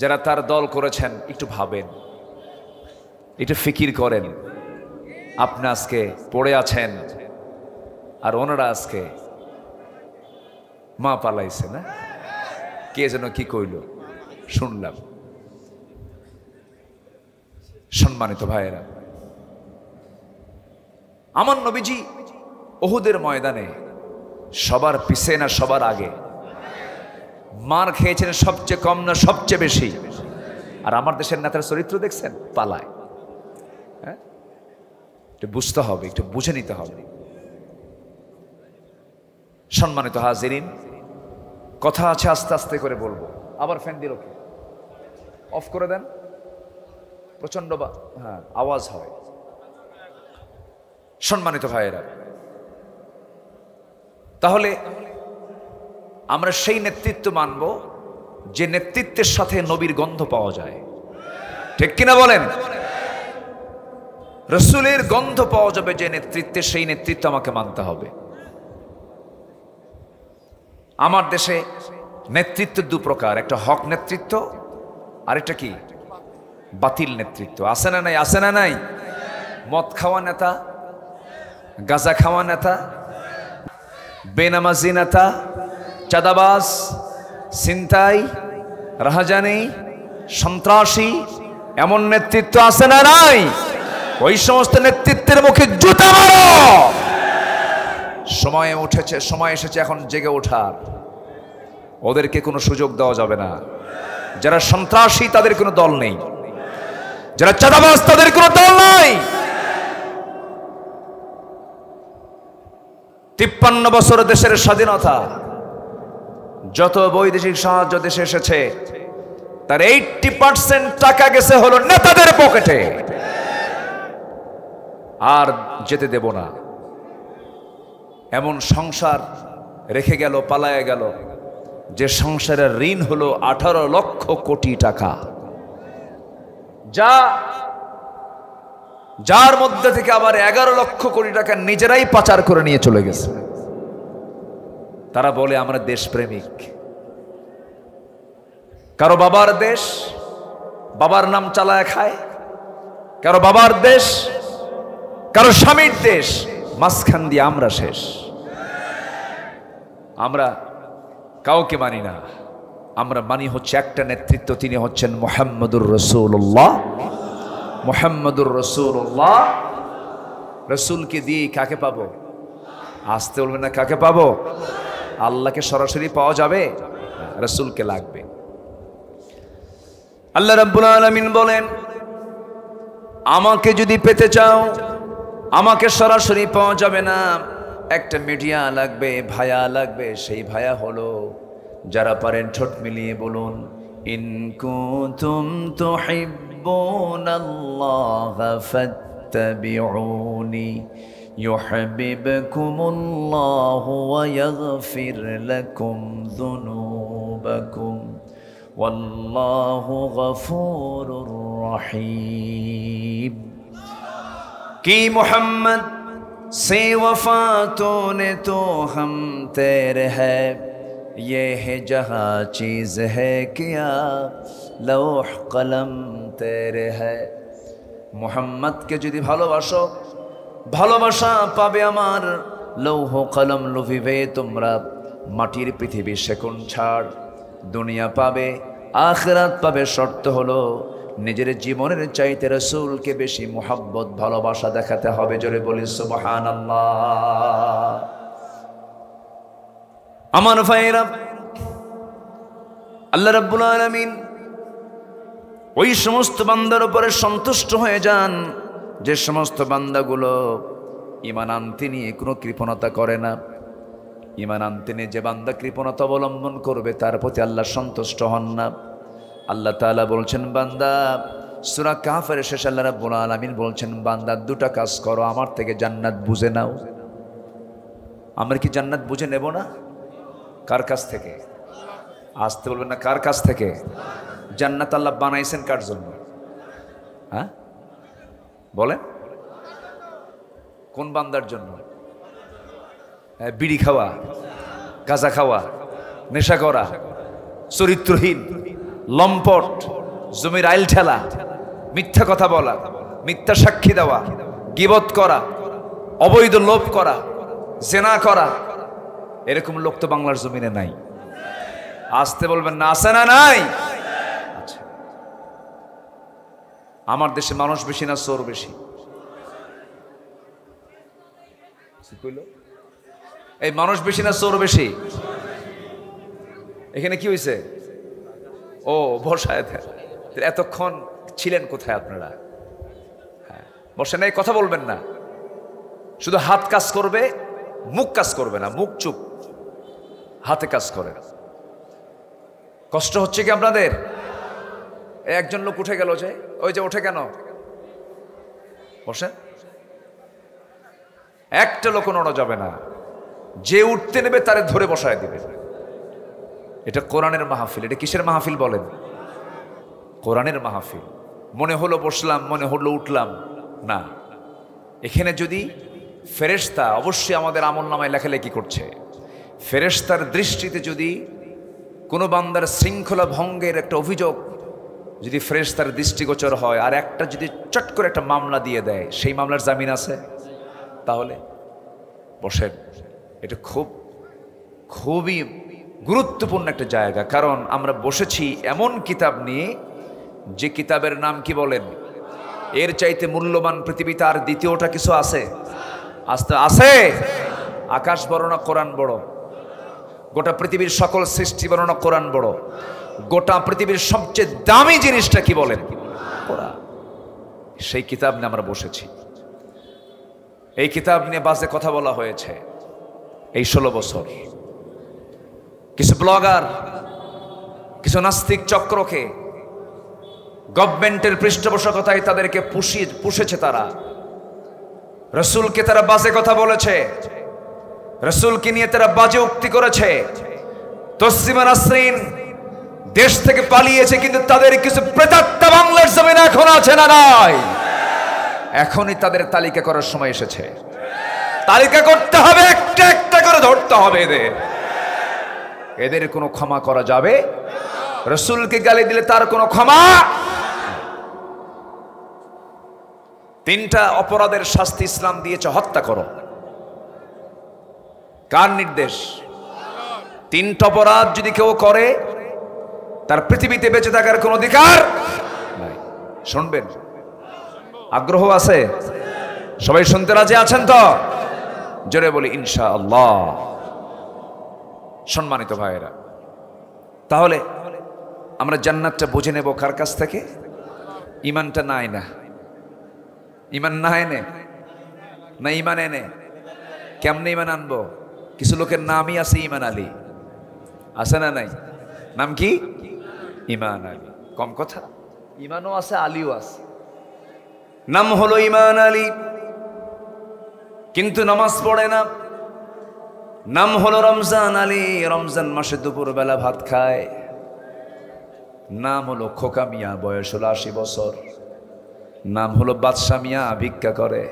যারা তার দল করেছেন একটু ভাবেন, একটু ফিকির করেন। আপনি আজকে পড়ে আছেন, আর ওনারা আজকে মা পালাইছে না? কে যেন কি কইল শুনলাম, সম্মানিত ভাইয়েরা, আমার নবীজি উহুদের ময়দানে সবার পিছে না সবার আগে? মার খেয়েছেন সবচেয়ে কম না সবচেয়ে বেশি? আর আমার দেশের নেতার চরিত্র দেখছেন, পালায়। হ্যাঁ, একটু বুঝতে হবে, একটু বুঝে নিতে হবে। সম্মানিত হাজিরিন, কথা আছে, আস্তে আস্তে করে বলবো। আবার ফ্যান দিল কি? অফ করে দেন, প্রচন্ড হ্যাঁ আওয়াজ হয়। সম্মানিত ভাইয়েরা, তাহলে আমরা সেই নেতৃত্ব মানব যে নেতৃত্বের সাথে নবীর গন্ধ পাওয়া যায়, ঠিক কিনা বলেন? রসুলের গন্ধ পাওয়া যাবে যে নেতৃত্বে, সেই নেতৃত্ব আমাকে মানতে হবে। আমার দেশে নেতৃত্ব দু প্রকার, একটা হক নেতৃত্ব, আরেকটা কি বাতিল নেতৃত্ব। আছে না নাই? আছে না নাই? মদ খাওয়া নেতা, গাঁজা খাওয়া নেতা, বেনামাজি নেতা, চাঁদাবাজ, ছিনতাই, রাহাজানি, সন্ত্রাসী, এমন নেতৃত্ব আছে না নাই? ওই সমস্ত নেতৃত্বের মুখে জুতা মারো। সময় উঠেছে, সময় এসেছে এখন জেগে ওঠার। ওদেরকে কোনো সুযোগ দেওয়া যাবে না। যারা সন্ত্রাসী তাদের কোনো দল নেই, যারা চাঁদাবাজ তাদের কোনো দল নাই। 53 বছর দেশের স্বাধীনতা, যত বৈদেশিক সাহায্য দেশে এসেছে তার 80% টাকা গেছে হলো নেতাদের পকেটে। আর যেতে দেব না। এমন সংসার রেখে গেল, পালায় গেল, যে সংসারের ঋণ হলো 18 লক্ষ কোটি টাকা, যার মধ্যে থেকে আবার 11 লক্ষ কোটি টাকা নিজেরাই পাচার করে নিয়ে চলে গেছে। তারা বলে আমরা দেশপ্রেমিক। কারো বাবার দেশ, বাবার নাম চালায় খায়। কারো বাবার দেশ, কারো স্বামীর দেশ, মাঝখান দিয়ে আমরা শেষ। আমরা কাউকে মানি না। আমরা মানি হচ্ছে একটা নেতৃত্ব, তিনি হচ্ছেন মুহাম্মদুর রাসূলুল্লাহ। মুহাম্মদুর রাসূলুল্লাহ। রাসূলকে দিয়ে কাকে পাবো? আসতে বলবেন না, কাকে পাবো? আল্লাহকে সরাসরি পাওয়া যাবে? রাসূলকে লাগবে। আল্লাহ রাব্বুল আলামিন বলেন, আমাকে যদি পেতে চাও, আমাকে সরাসরি পাওয়া যাবে না, একটা মিডিয়া লাগবে, ভায়া লাগবে। সেই ভায়া হলো, যারা পারেন ঠোঁট মিলিয়ে বলুন, ইন কুনতুম তুহিব্বুনাল্লাহা ফাত্তাবিউনি ইউহিব্বুকুমুল্লাহু ওয়া ইয়াগফির লাকুম যুনুবাকুম ওয়াল্লাহু গফুরুর রহিম। কি মুহাম্মদ से वफातों ने तो हम तेरे है, ये है जहाँ चीज़ है क्या लौह कलम तेरे है। मुहम्मद के যদি ভালোবাসো, ভালোবাসা পাবে আমার। লৌহ কলম লুভিবে তোমরা, মাটির পৃথিবী সেকুন ছাড়। দুনিয়া পাবে, আখিরাত পাবে, শর্ত হলো নিজের জীবনের চাইতে রাসূলকে বেশি মুহাব্বত, ভালোবাসা দেখাতে হবে। জোরে বলি সুবহানাল্লাহ। আমার ভাইরা, আল্লাহ রাব্বুল আলামিন ওই সমস্ত বান্দার উপরে সন্তুষ্ট হয়ে যান যে সমস্ত বান্দাগুলো ঈমান আনতে নিয়ে কোনো কৃপণতা করে না। ঈমান আনতে নিয়ে যে বান্দা কৃপণতা অবলম্বন করবে তার প্রতি আল্লাহ সন্তুষ্ট হন না। আল্লাহ তাআলা বলছেন, বান্দা, সূরা কাহফের শেষে আল্লাহ রাব্বুল আলামিন বলছেন, বান্দা দুটা কাজ করো, আমার থেকে জান্নাত বুঝে নাও। আমরা কি জান্নাত বুঝে নেব না? কার কাছ থেকে? আসতে বলবেন না, কার কাছ থেকে? জান্নাত আল্লাহ বানাইছেন কার জন্য? হ্যাঁ বলেন, কোন বান্দার জন্য? বিড়ি খাওয়া, গাঁজা খাওয়া, নেশা করা, চরিত্রহীন, লম্পট, জমির আইল ঠেলা, মিথ্যা কথা বলা, মিথ্যা সাক্ষী দেওয়া, গীবত করা, অবৈধ লোভ করা, জেনা করা, এরকম লোক তো বাংলার জমিনে নাই। আসতে বলবেন না, আছে না নাই? আচ্ছা, আমার দেশে মানুষ বেশি না চোর বেশি? এই মানুষ বেশি না চোর বেশি? এখানে কি হয়েছে? ও বসায় দেন। এতক্ষণ ছিলেন কোথায় আপনারা? হ্যাঁ, বসে নাই, কথা বলবেন না, শুধু হাত কাজ করবে, মুখ কাজ করবে না, মুখ চুপ, হাতে কাজ করে। কষ্ট হচ্ছে কি আপনাদের? একজন লোক উঠে গেল, যে ওই যে ওঠে কেন? বসেন। একটা লোক নড়া যাবে না, যে উঠতে নেবে তারে ধরে বসায় দিবে। এটা কোরআনের মাহফিল। এটা কিসের মাহফিল বলেন? কোরআনের মাহফিল। মনে হলো বসলাম, মনে হলো উঠলাম না। এখানে যদি ফেরেশতা, অবশ্যই আমাদের আমলনামায় লেখালেখি করছে, ফেরেশতার দৃষ্টিতে যদি কোনো বান্দার শৃঙ্খলা ভঙ্গের একটা অভিযোগ যদি ফেরেশতার দৃষ্টিগোচর হয়, আর একটা যদি চট করে একটা মামলা দিয়ে দেয়, সেই মামলার জামিন আছে? তাহলে বসেন। এটা খুবই গুরুত্বপূর্ণ একটা জায়গা, কারণ আমরা বসেছি এমন কিতাব নিয়ে, যে কিতাবের নাম কি বলেন? এর চাইতে মূল্যবান পৃথিবীতে আর দ্বিতীয়টা কিছু আছে? আছে? আকাশ বড় না কোরআন বড়? গোটা পৃথিবীর সকল সৃষ্টি বড় না কোরআন বড়? গোটা পৃথিবীর সবচেয়ে দামি জিনিসটা কি বলেন? কোরআন। সেই কিতাব নিয়ে আমরা বসেছি। এই কিতাব নিয়ে বাজে কথা বলা হয়েছে এই 16 বছর। কিছু ব্লগার, কিছু নাস্তিক চক্রকে, গভর্নমেন্টের পৃষ্ঠপোষকতায় তাদেরকে পুষেছে তারা। রসুলকে তারা বাজে কথা বলেছে, রসুলকে নিয়ে তারা বাজে উক্তি করেছে। তসলিমা নাসরিন দেশ থেকে পালিয়েছে, কিন্তু তাদের কিছু প্রেতাত্মা বাংলার জমিনে এখন আছে না নাই? এখনই তাদের তালিকা করার সময় এসেছে। তালিকা করতে হবে, একটা একটা করে ধরতে হবে এদের কোনো ক্ষমা করা যাবে? রসুলকে গালি দিলে তার কোনো ক্ষমা? 3টা অপরাধের শাস্তি ইসলাম দিয়েছে। হত্যা করো, কার নির্দেশ? 3টা অপরাধ যদি কেউ করে, তার পৃথিবীতে বেঁচে থাকার কোনো অধিকার নাই। শুনবেন? আগ্রহ আছে? সবাই শুনতে রাজি আছেন তো? জোরে বলি ইনশাআল্লাহ। সম্মানিত ভাইয়েরা, তাহলে আমরা জান্নাতটা বুঝে নেব কার কাছ থেকে? ইমানটা না এনে, ইমান না এনে, না ইমান এনে? কেমনে ইমান আনবো? কিছু লোকের নামই আছে ইমান আলী, আছে না নাই? নাম কি? ইমান আলী। কম কথা, ইমানও আছে, আলীও আছে। নাম হলো ইমান আলী, কিন্তু নামাজ পড়ে না। নাম হলো রমজান আলী, রমজান মাসে দুপুর বেলা ভাত খায়। নাম হলো খোকা মিয়া, বয়স হলো 80 বছর। নাম হলো বাদশা মিয়া, ভিক্ষা করে।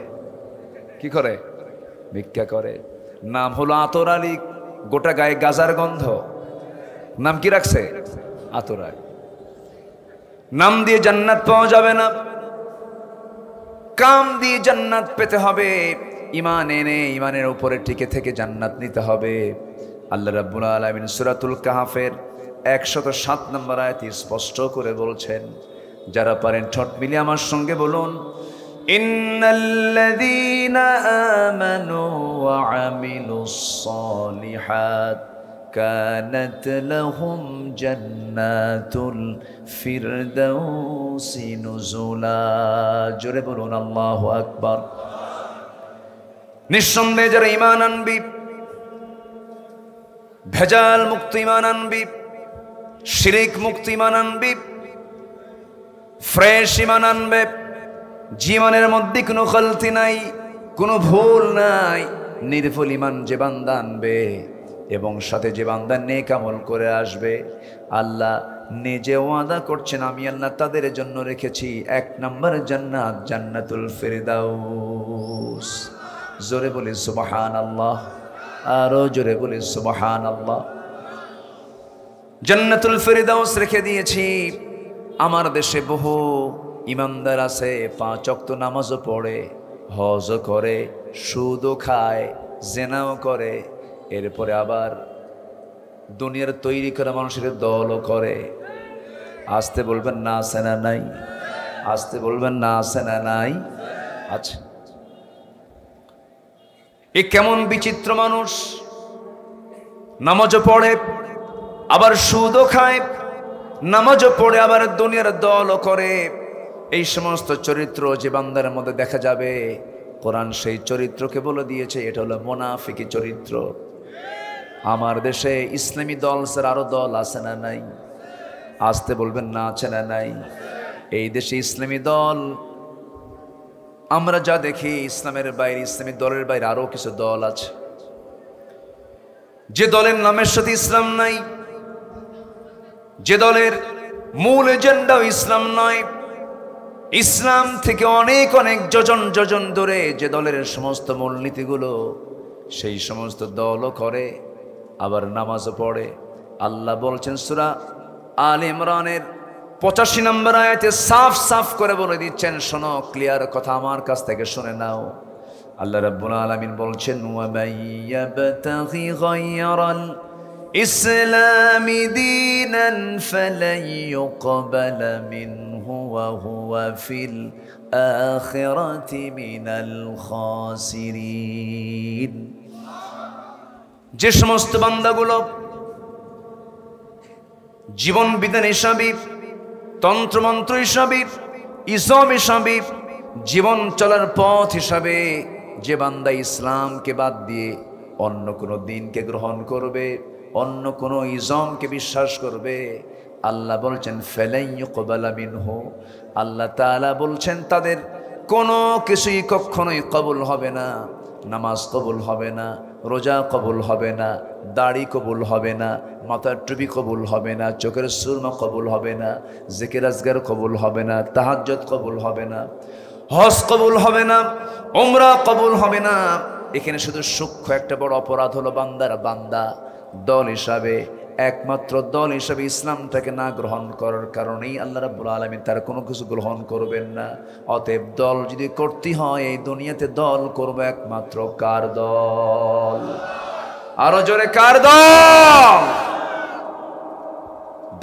কি করে? ভিক্ষা করে। নাম হলো আতর আলী, গোটা গায়ে গাজার গন্ধ। নাম কি রাখছে? আতর আলী। নাম দিয়ে জান্নাত পাওয়া যাবে না, কাম দিয়ে জান্নাত পেতে হবে। ইমান এনে, ইমানের উপরে টিকে থেকে জান্নাত নিতে হবে। আল্লাহ রাব্বুল আলামিন সূরাতুল কাহফের 107 নম্বর আয়াতে স্পষ্ট করে বলছেন, যারা পারেন ঠোঁট মিলিয়ে আমার সঙ্গে বলুন, ইন্নাল্লাযীনা আমানু ওয়া আমিলুস সালিহাত কানাত লাহুম জান্নাতুল ফিরদাউসি নুজুলা। জোরে বলুন আল্লাহু আকবার। নিঃসন্দেহে যারা ঈমান আনবি, ভেজাল মুক্ত ঈমান আনবি, শিরিক মুক্ত ঈমান আনবি, ফ্রেশ ঈমান আনবে, জীবনের মধ্যে কোনো গলতি নাই, কোনো ভুল নাই, নির্ভুল ঈমান যে বান্দা আনবে এবং সাথে যে বান্দা নেক আমল করে আসবে, আল্লাহ নিজে ওয়াদা করছেন, আমি আল্লাহ তাদের জন্য রেখেছি 1 নম্বর জান্নাত, জান্নাতুল ফিরদাউস। জোরে বলি সুবহানাল্লাহ, আরো জোরে বলি সুবহানাল্লাহ। জান্নাতুল ফিরদাউস রেখে দিয়েছি। আমার দেশে বহু ইমানদার আছে, 5 ওয়াক্ত নামাজও পড়ে, হজও করে, সুদও খায়, জেনাও করে, এরপরে আবার দুনিয়ার তৈরি করা মানুষের দলও করে। আসতে বলবেন না, আছে না নাই? আসতে বলবেন না, আছে না নাই? আচ্ছা, এ কেমন বিচিত্র মানুষ, নামাজও পড়ে আবার সুদও খায়, নামাজও পড়ে আবার দুনিয়ার দলও করে। এই সমস্ত চরিত্র যে বান্দার মধ্যে দেখা যাবে, কোরআন সেই চরিত্রকে বলে দিয়েছে এটা হলো মুনাফিকি চরিত্র। আমার দেশে ইসলামী দল স্যার আরো দল আছে না নাই? আসতে বলবেন না, আছে না নাই? এই দেশে ইসলামী দল আমরা যা দেখি, ইসলামের বাইরে, ইসলামী দলের বাইরে আরো কিছু দল আছে। যে দলের নামের সাথে ইসলাম নাই, যে দলের মূল এজেন্ডাও ইসলাম নয়, ইসলাম থেকে অনেক অনেক যোজন যোজন দূরে যে দলের সমস্ত মূলনীতিগুলো সেই সমস্ত দলও করে, আবার নামাজও পড়ে। আল্লাহ বলছেন সূরা আল ইমরানের 85 নম্বর আয়াতে সাফ সাফ করে বলে দিচ্ছেন, শোনো, ক্লিয়ার কথা আমার কাছ থেকে শুনে নাও। আল্লাহ রাব্বুল আলামিন বলছেন, ওয়া মাইয়াবতাগি গায়রাল ইসলামি দীনান ফালান ইউকবালা মিনহু ওয়া হুয়া ফিল আখিরাতি মিনাল খাসিরিন। যে সমস্ত বান্দাগুলো জীবন বিধান হিসাবে, তন্ত্রমন্ত্র হিসাবে, ইসলাম হিসাবে, জীবন চলার পথ হিসাবে যে বান্দা ইসলামকে বাদ দিয়ে অন্য কোনো দিনকে গ্রহণ করবে, অন্য কোনো ইজমকে বিশ্বাস করবে, আল্লাহ বলছেন ফালান ইউকবালা মিনহু, আল্লাহ তাআলা বলছেন তাদের কোনো কিছুই কখনোই কবুল হবে না। নামাজ কবুল হবে না, রোজা কবুল হবে না, দাড়ি কবুল হবে না, মাথার টুপি কবুল হবে না, চোখের সুরমা কবুল হবে না, জিকির আজগার কবুল হবে না, তাহাজ্জুদ কবুল হবে না, হজ কবুল হবে না, উমরা কবুল হবে না। এখানে শুধু সূক্ষ্ম একটা বড় অপরাধ হলো বান্দা দল হিসাবে, একমাত্র দল হিসাবে ইসলামটাকে না গ্রহণ করার কারণেই আল্লাহ রাব্বুল আলামিন তার কোনো কিছু গ্রহণ করবেন না। অতএব দল যদি করতে হয়, এই দুনিয়াতে দল করবে একমাত্র কার দল? আরো জোরে, কার দল?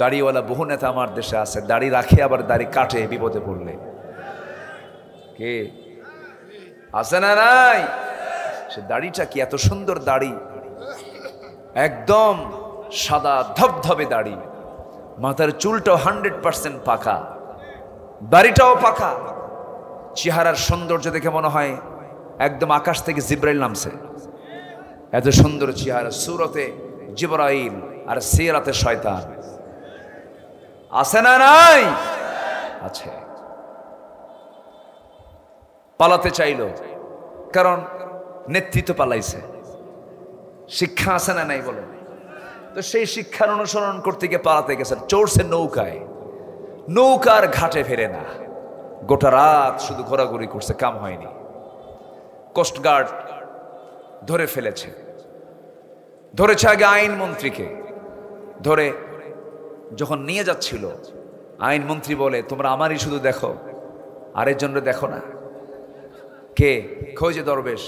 দাড়িওয়ালা বহু নেতা আমার দেশে আছে, দাড়ি রাখে আবার দাড়ি কাটে বিপদে পড়লে। কে আছে না নাই? সে দাড়িটা কি এত সুন্দর দাড়ি, একদম সাদা ধবধবে দাড়ি, মাথার চুলটাও 100% পাকা, দাড়িটাও পাকা, চেহারার সৌন্দর্য দেখে মনে হয় একদম আকাশ থেকে জিব্রাইল নামছে। এত সুন্দর চেহারা, সুরতে জিবরাইল আর সিরাতে শয়তান। আছে না নাই? আছে। পালাতে চাইলো, কারণ নেতৃত্ব পালাইছে। শিক্ষা আছে না নাই বলো? তো সেই শিক্ষার অনুসরণ করতে গিয়ে পালাতে গেছে, চড়ছে নৌকায়, নৌকার ঘাটে ফেরে না, গোটা রাত শুধু ঘোরাঘুরি করছে, কাম হয়নি। কোস্টগার্ড ধরে ফেলেছে, ধরেছে আগে আইনমন্ত্রীকে, ধরে যখন নিয়ে যাচ্ছিল আইনমন্ত্রী বলে, তোমরা আমারই শুধু দেখো, আরেকজনরে দেখো না। কে? খোঁজে দরবেশ,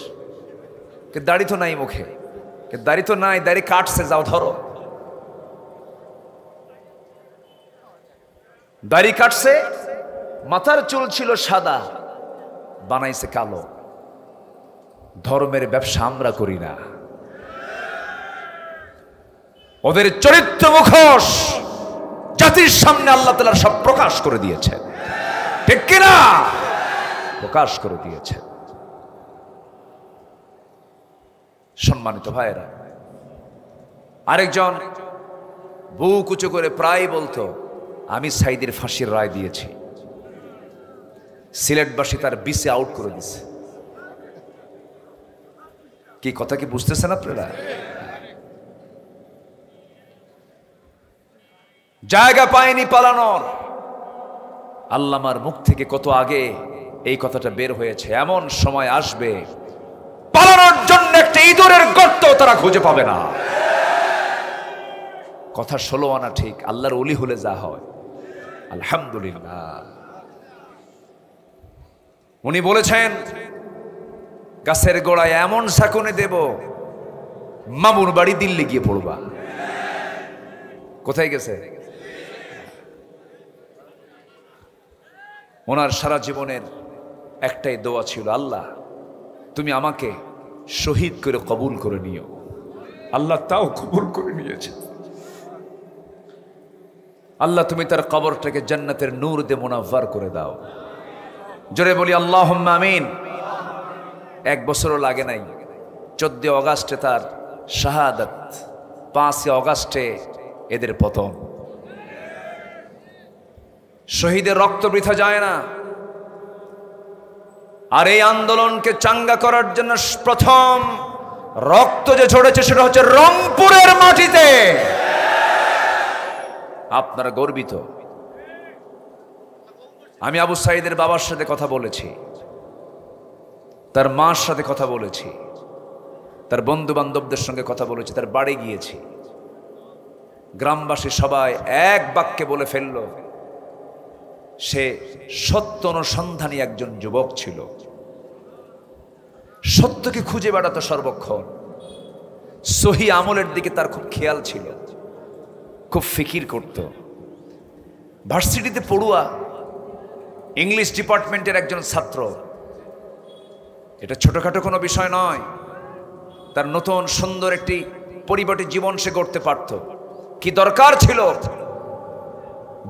কে দাড়ি তো নাই মুখে, কে দাড়ি তো নাই, দাড়ি কাটছে, যাও ধরো। দাড়ি কাটছে, মাথার চুল ছিল সাদা, বানাইছে কালো। ধর্মের ব্যবসা আমরা করি না, ওদের চরিত্র মুখোশ জাতির সামনে আল্লাহ তাআলা সব প্রকাশ করে দিয়েছেন, ঠিক কিনা? প্রকাশ করে দিয়েছেন। সম্মানিত ভাইয়েরা, আরেকজন বুক উঁচু করে প্রায় বলতো, আমি সাইদের ফাঁসির রায় দিয়েছি, সিলেটবাসী তার বিসে আউট করে দিছে। কি কথা কি বুঝতেছেন আপনারা? জায়গা পায়নি পালানোর। আল্লামার মুখ থেকে কত আগে এই কথাটা বের হয়েছে, এমন সময় আসবে পালানোর জন্য একটা ইঁদুরের গর্ত তারা খুঁজে পাবে না। কথা 16 আনা ঠিক, আল্লাহর ওলি হলে যা হয়। আলহামদুলিল্লাহ, উনি বলেছেন গাছের গোড়ায় এমন ঝাঁকুনি দেব, মামুর বাড়ি দিল্লি গিয়ে পড়বা। কোথায় গেছে? ওনার সারা জীবনের একটাই দোয়া ছিল, আল্লাহ তুমি আমাকে শহীদ করে কবুল করে নিও। আল্লাহ তাও কবুল করে নিয়েছে। আল্লাহ তুমি তার কবরটাকে জান্নাতের নূর দিয়ে মুনাফার করে দাও। জোরে বলি আল্লাহুম্মা আমিন। 1 বছরও লাগে নাই, 14 অগাস্টে তার শাহাদাত, 5 অগাস্টে এদের পতন। শহীদের রক্ত বৃথা যায় না। আর এই আন্দোলনকে চাঙ্গা করার জন্য প্রথম রক্ত যে ঝরেছে সেটা হচ্ছে রংপুরের মাটিতে। আপনারা গর্বিত। আমি আবু সাইদের বাবার সাথে কথা বলেছি, তার মার সাথে কথা বলেছি, তার বন্ধু বান্ধবদের সঙ্গে কথা বলেছি, তার বাড়ি গিয়েছি। গ্রামবাসী সবাই এক বাক্যে বলে ফেলল, সে সত্য অনুসন্ধানী একজন যুবক ছিল। সত্যকে খুঁজে বেড়াতো সর্বক্ষণ। সহি আমলের দিকে তার খুব খেয়াল ছিল, খুব ফিকির করত। ভার্সিটিতে পড়ুয়া, ইংলিশ ডিপার্টমেন্টের একজন ছাত্র। এটা ছোটখাটো কোনো বিষয় নয়। তার নতুন সুন্দর একটি পরিপাটি জীবন সে গড়তে পারত। কি দরকার ছিল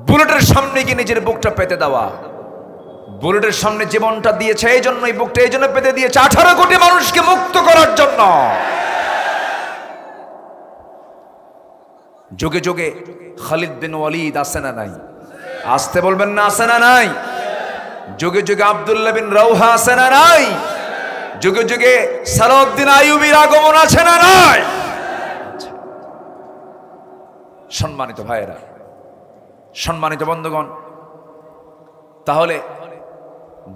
বুলেটের সামনে গিয়ে নিজের বুকটা পেতে দেওয়া। বুলেটের সামনে জীবনটা দিয়েছে এই জন্য, এই বুকটা এই জন্য পেতে দিয়েছে 18 কোটি মানুষকে মুক্ত করার জন্য। যুগে যুগে খালিদ বিন ওয়ালিদ আছে না নাই? আসতে বলবেন না, আছে না নাই? যুগে যুগে আব্দুল্লাহ বিন রাওহা আছে না নাই? যুগে যুগে সালাউদ্দিন আইয়ুবীর আগমন আছে না নাই? সম্মানিত ভাইয়েরা, সম্মানিত বন্ধুগণ, তাহলে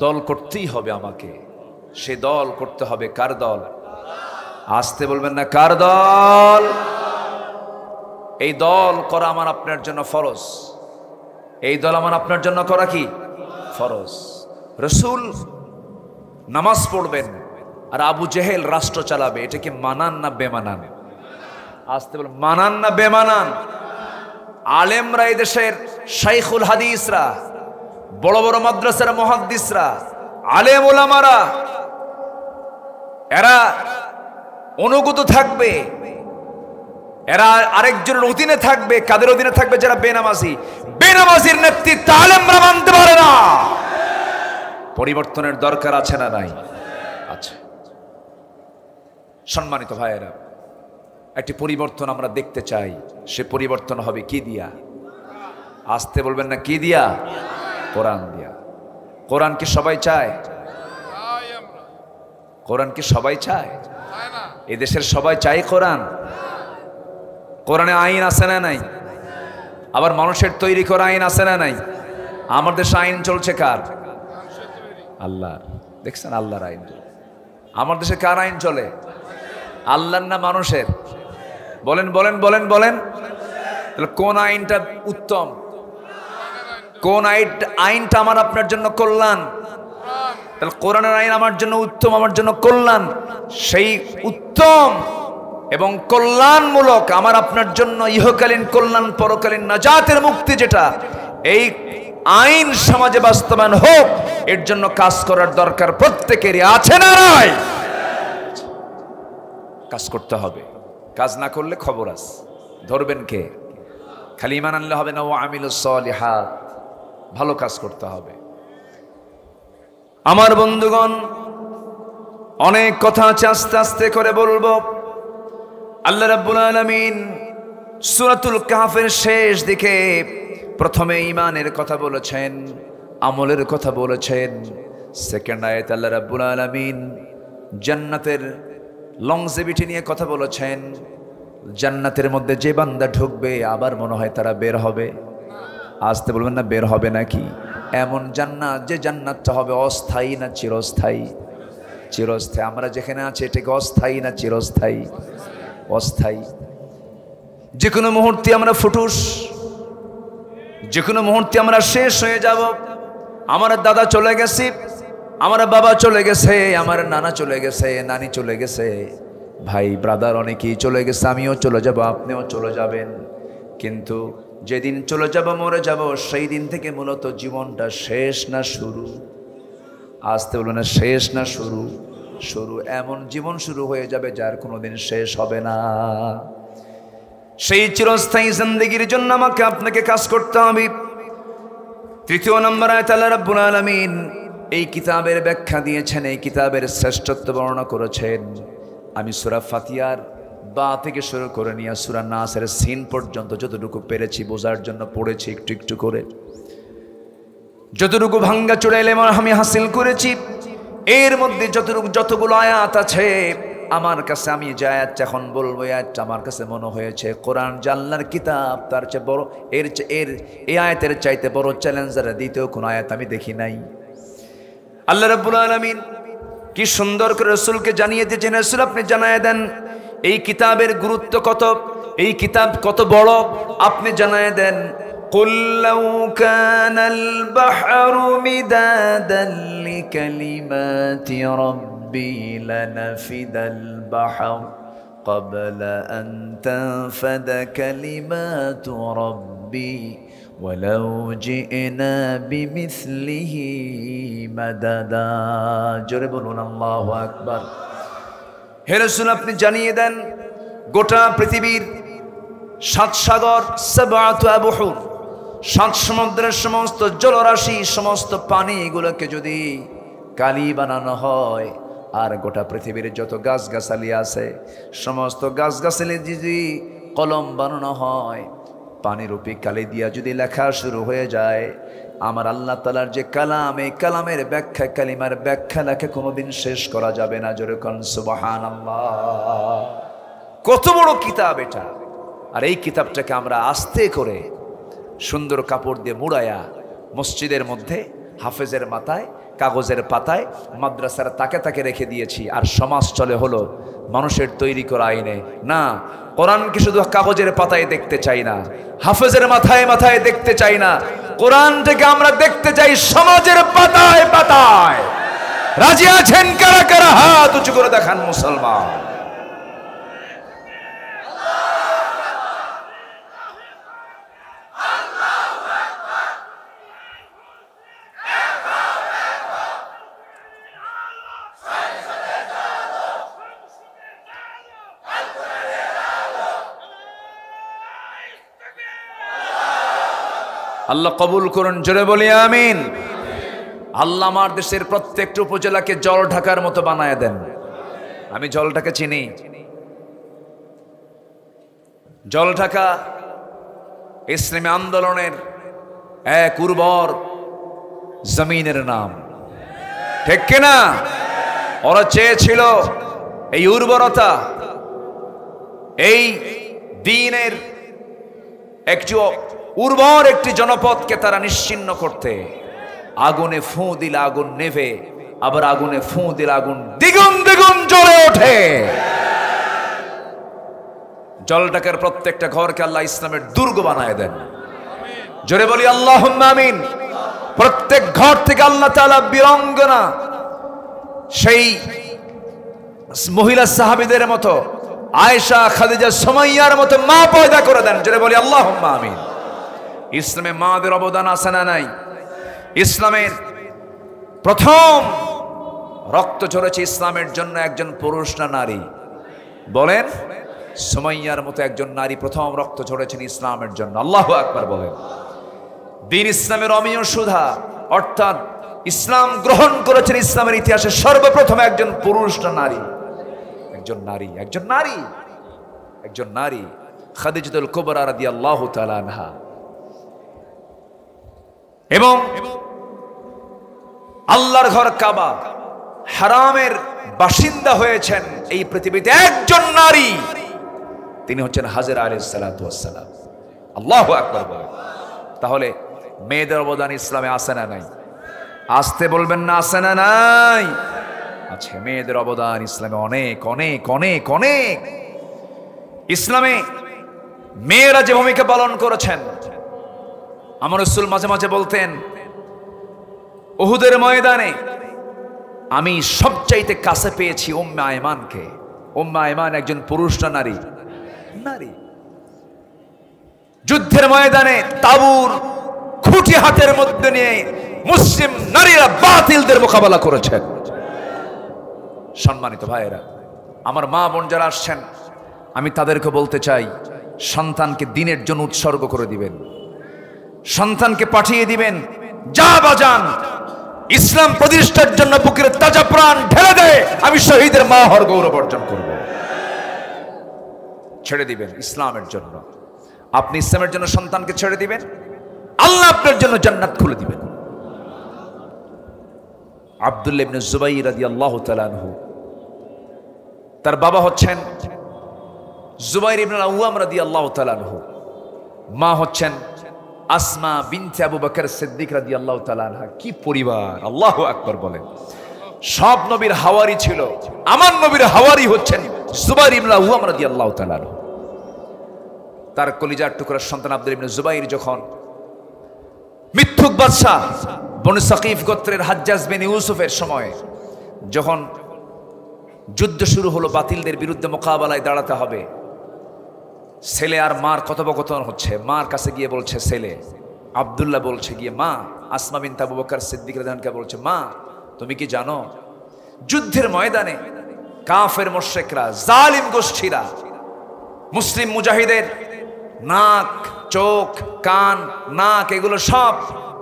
দল করতেই হবে আমাকে। সে দল করতে হবে কার দল? আসতে বলবেন না, কার দল? এই দল করা আমার আপনার জন্য ফরজ। এই দল আমার আপনার জন্য করা কি ফরজ। রাসূল নামাজ পড়বেন আর আবু জেহেল রাষ্ট্র চালাবে, এটা কি মানান না বেমানান? আসতে বল, মানান না বেমানান? আলেমরা এই দেশের শাইখুল হাদিসরা, বড় বড় মাদ্রাসার মুহাদ্দিসরা, আলেম ওলামারা, এরা অনুগত থাকবে, এরা আরেকজনের অধীনে থাকবে। কাদের অধীনে থাকবে? যারা বেনামাজি। বেনামাজির নেতৃত্ব আলেমরা মানতে পারে না। পরিবর্তনের দরকার আছে না নাই? আচ্ছা সম্মানিত ভাইয়েরা, একটি পরিবর্তন আমরা দেখতে চাই। সে পরিবর্তন হবে কি দিয়া? আসতে বলবেন না, কি দিয়া? কোরআন দিয়া। কোরআন কি সবাই চায়? কোরআন কি সবাই চায়? এদেশের সবাই চায় কোরআন? কোরআনে আইন আছে না নাই? আবার মানুষের তৈরি করা আইন আছে না নাই? আমার দেশে আইন চলছে কার? আল্লাহর। দেখছেন, আল্লাহর আইন। আমার দেশে কার আইন চলে? আল্লাহর না মানুষের? বলেন বলেন বলেন বলেন। তাহলে কোন আইনটা উত্তম? কোন আইনটা আমার আপনার জন্য কল্যাণ? তাহলে কোরআনের আইন আমার জন্য উত্তম, আমার জন্য কল্যাণ। সেই উত্তম এবং কল্যাণমূলক আমার আপনার জন্য ইহকালীন কল্যাণ, পরকালীন নাজাতের মুক্তি, যেটা এই আইন সমাজে বাস্তবায়ন হোক, এর জন্য কাজ করার দরকার প্রত্যেকেরই আছে না নাই? কাজ করতে হবে। কাজ না করলে খবর আছে, ধরবেন কে? খালি ঈমান আনলে হবে না। ও আমিলুস সলিহাত, ভালো কাজ করতে হবে। আমার বন্ধুগণ, অনেক কথা আছে, আস্তে আস্তে করে বলবো। আল্লাহ রাব্বুল আলামিন সূরাতুল কাহফের শেষ দিকে প্রথমে ঈমানের কথা বলেছেন, আমলের কথা বলেছেন। সেকেন্ড আয়াত আল্লাহ রাব্বুল আলামিন জান্নাতের লংজিভিটি নিয়ে কথা বলেছেন। জান্নাতের মধ্যে যে বান্দা ঢুকবে আবার মনে হয় তারা বের হবে। আসতে বলবেন না, বের হবে নাকি? এমন জান্নাত, যে জান্নাতটা হবে অস্থায়ী না চিরস্থায়ী? চিরস্থায়ী। আমরা যেখানে আছি এটা কি অস্থায়ী না চিরস্থায়ী? অস্থায়ী। যে কোনো মুহূর্তে আমরা ফুটুস, যে কোনো মুহূর্তে আমরা শেষ হয়ে যাব। আমার দাদা চলে গেছে, আমার বাবা চলে গেছে, আমার নানা চলে গেছে, নানি চলে গেছে, ভাই ব্রাদার অনেকেই চলে গেছে, আমিও চলে যাব, আপনিও চলে যাবেন। কিন্তু যেদিন চলে যাব, মরে যাব, সেই দিন থেকে মূলত জীবনটা শেষ না শুরু? আসতে বলবে না, শেষ না শুরু? শুরু। এমন জীবন শুরু হয়ে যাবে যার কোনোদিন শেষ হবে না। সেই চিরস্থায়ী জিন্দেগির জন্য আমাকে আপনাকে কাজ করতে হবে। তৃতীয় নম্বর আয়াত আল্লাহ রাব্বুল আলামিন এই কিতাবের ব্যাখ্যা দিয়েছেন, এই কিতাবের শ্রেষ্ঠত্ব বর্ণনা করেছেন। আমি সূরা ফাতিহার বা থেকে শুরু করে নিয়ে সূরা নাসের সিন পর্যন্ত যতটুকু পেরেছি বোঝার জন্য পড়েছি একটু একটু করে। যতটুকু ভাঙ্গা চুড়াইলে আমি হাসিল করেছি, এর মধ্যে যতগুলো আয়াত আছে আমার কাছে, আমি যে আয়াতটা এখন বলবো, আয়াতটা আমার কাছে মনে হয়েছে কোরআন যে আল্লাহর কিতাব, তার চেয়ে বড় এই আয়াতের চাইতে বড় চ্যালেঞ্জার দ্বিতীয় কোনো আয়াত আমি দেখি নাই। আল্লাহ রাব্বুল আলামিন কি সুন্দর করে রাসূলকে জানিয়ে দিয়েছেন, রাসূল আপনি জানিয়ে দেন এই কিতাবের গুরুত্ব কত, এই কিতাব কত বড়, আপনি জানিয়ে দেন। قُلْ لَوْ كَانَ الْبَحْرُ مِدَادًا لِكَلِمَاتِ رَبِّي لَنَفِدَ الْبَحْرُ قَبْلَ أَن تَنفَدَ كَلِمَاتُ رَبِّي وَلَوْ جِئْنَا بِمِثْلِهِ مَدَدًا। জোরে বলুন আল্লাহু আকবার। হে রাসূল আপনি জানিয়ে দেন গোটা পৃথিবীর 7 সাগর, 7 আবহুর, 7 সমুদ্রের সমস্ত জলরাশি, সমস্ত পানি, এগুলোকে যদি কালি বানানো হয়, আর গোটা পৃথিবীর যত গাছগাছালি আছে সমস্ত গাছগাছালি যদি কলম বানানো হয়, পানিরূপী কালি দিয়া যদি লেখা শুরু হয়ে যায়, আমার আল্লাহ তাআলার যে কালাম, এই কালামের ব্যাখ্যা, কালিমার ব্যাখ্যা লেখা কোনোদিন শেষ করা যাবে না। জোরে কোন সুবহানাল্লাহ। কত বড় কিতাব এটা! আর এই কিতাবটাকে আমরা আস্তে করে সুন্দর কাপড় দিয়ে মুড়ায়া মসজিদের মধ্যে হাফেজের মাথায় কাগজের পাতায় মাদ্রাসার তাকে তাকে রেখে দিয়েছি। আর সমাজ চলে হলো মানুষের তৈরি করা আইনে। না, কোরআনকে শুধু কাগজের পাতায় দেখতে চাই না, হাফেজের মাথায় মাথায় দেখতে চাই না, কোরআনটাকে আমরা দেখতে চাই সমাজের পাতায় পাতায়। রাজি আছেন কারা কারা? হাত উঁচু করে দেখান মুসলমান। আল্লাহ কবুল করুন, জোরে বলি আমিন। আল্লাহ আমার দেশের প্রত্যেকটা উপজেলাকে জল ঢাকার মতো বানায় দেন। আমি জলঢাকা চিনি। জলঢাকা ইসলামী আন্দোলনের এক উর্বর জমিনের নাম, ঠিক কিনা? ওরা চেয়েছিল এই উর্বরতা, এই দ্বীনের একটু উর্বর একটি জনপদকে তারা নিশ্চিহ্ন করতে। আগুনে ফুঁ দিলে আগুন নেভে, আবার আগুনে ফুঁ দিলে আগুন দ্বিগুণ দ্বিগুণ জ্বলে ওঠে। জলঢাকার প্রত্যেকটা ঘরকে আল্লাহ ইসলামের দুর্গ বানায় দেন। জোরে বলি আল্লাহুম্মা আমিন। প্রত্যেক ঘর থেকে আল্লাহ তাআলা বীরাঙ্গনা, সেই মহিলা সাহাবীদের মতো, আয়েশা, খাদিজা, সুমাইয়ার মতো মা পয়দা করে দেন। জোরে বলি আল্লাহুম্মা আমিন। ইসলামে মাদের অবদান আছে না নাই? ইসলামের প্রথম রক্ত ঝরেছে ইসলামের জন্য একজন পুরুষ না নারী? বলেন। সুমাইয়ার মতো একজন নারী প্রথম রক্ত ঝরেছেন ইসলামের জন্য। আল্লাহু আকবার বলেন। দ্বীন ইসলামের অমীয় সুধা, অর্থাৎ ইসলাম গ্রহণ করেছেন ইসলামের ইতিহাসে সর্বপ্রথম একজন পুরুষ না নারী? একজন নারী, একজন নারী, একজন নারী, খাদিজাতুল কুবরা রাদিয়াল্লাহু তাআলা আনহা। এবং আল্লাহর ঘর কাবা, হারামের বাসিন্দা হয়েছেন এই পৃথিবীতে একজন নারী, তিনি হচ্ছেন হাজেরা আলাইহিস সালাতু ওয়াস সালাম। আল্লাহু আকবার বলেন। তাহলে মেয়েদের অবদান ইসলামে আছে না নাই? আসতে বলবেন না, আছে না নাই? আছে। মেয়েদের অবদান ইসলামে অনেক অনেক অনেক অনেক। ইসলামে মেয়েরা যে ভূমিকা পালন করেছেন, আমার রাসূল মাঝে মাঝে বলতেন, উহুদের ময়দানে আমি সবচাইতে কাছে পেয়েছি উম্মে আয়মানকে। উম্মে আয়মান একজন পুরুষ না নারী? নারী। যুদ্ধের ময়দানে তাবুর খুঁটি হাতের মধ্যে নিয়ে মুসলিম নারীরা বাতিলদের মোকাবেলা করেছেন। সম্মানিত ভাইয়েরা, আমার মা বোন যারা আসছেন, আমি তাদেরকে বলতে চাই, সন্তানকে দ্বীনের জন্য উৎসর্গ করে দিবেন, সন্তানকে পাঠিয়ে দিবেন। যা বাজান ইসলাম প্রতিষ্ঠার জন্য বুকের তাজা প্রাণ ঢেলে দেয়, আমি শহীদের মা হওয়ার গৌরব অর্জন করব। ছেড়ে দিবেন ইসলামের জন্য। আপনি ইসলামের জন্য সন্তানকে ছেড়ে দিবেন, আল্লাহ আপনার জন্য জান্নাত খুলে দিবেন। আব্দুল্লাহ ইবনে জুবাইর রাদিয়াল্লাহু তাআলা আনহু, তার বাবা হচ্ছেন জুবাইর ইবনে আওয়াম রাদিয়াল্লাহু তাআলা আনহু, মা হচ্ছেন আসমা বিনতে আবু বকর সিদ্দিক রাদিয়াল্লাহু তাআলা আনহা। কি পরিবার! আল্লাহু আকবার বলেন। সব নবীর হাওয়ারি ছিল, আমার নবীর হাওয়ারি হচ্ছেন জুবাইর ইবনে আওয়াম রাদিয়াল্লাহু তাআলা আনহু। তার কলিজার টুকরার সন্তান আব্দুল্লাহ ইবনে জুবাইর যখন মিথ্যুক বাদশা বনু সাকিফ গোত্রের হাজ্জাজ বিন ইউসুফের সময় যখন যুদ্ধ শুরু হলো, বাতিলদের বিরুদ্ধে মোকাবেলায় দাঁড়াতে হবে, ছেলে আর মার কথোপকথন হচ্ছে। মার কাছে গিয়ে বলছে ছেলে আব্দুল্লাহ, বলছে গিয়ে মা আসমা বিনতে আবু বকর সিদ্দিক রাদিয়াল্লাহু আনহা বলছে, মা তুমি কি জানো যুদ্ধের ময়দানে কাফের মুশরিকরা, জালিম গোষ্ঠীরা মুসলিম মুজাহিদের নাক, চোখ, কান, নাক এগুলো সব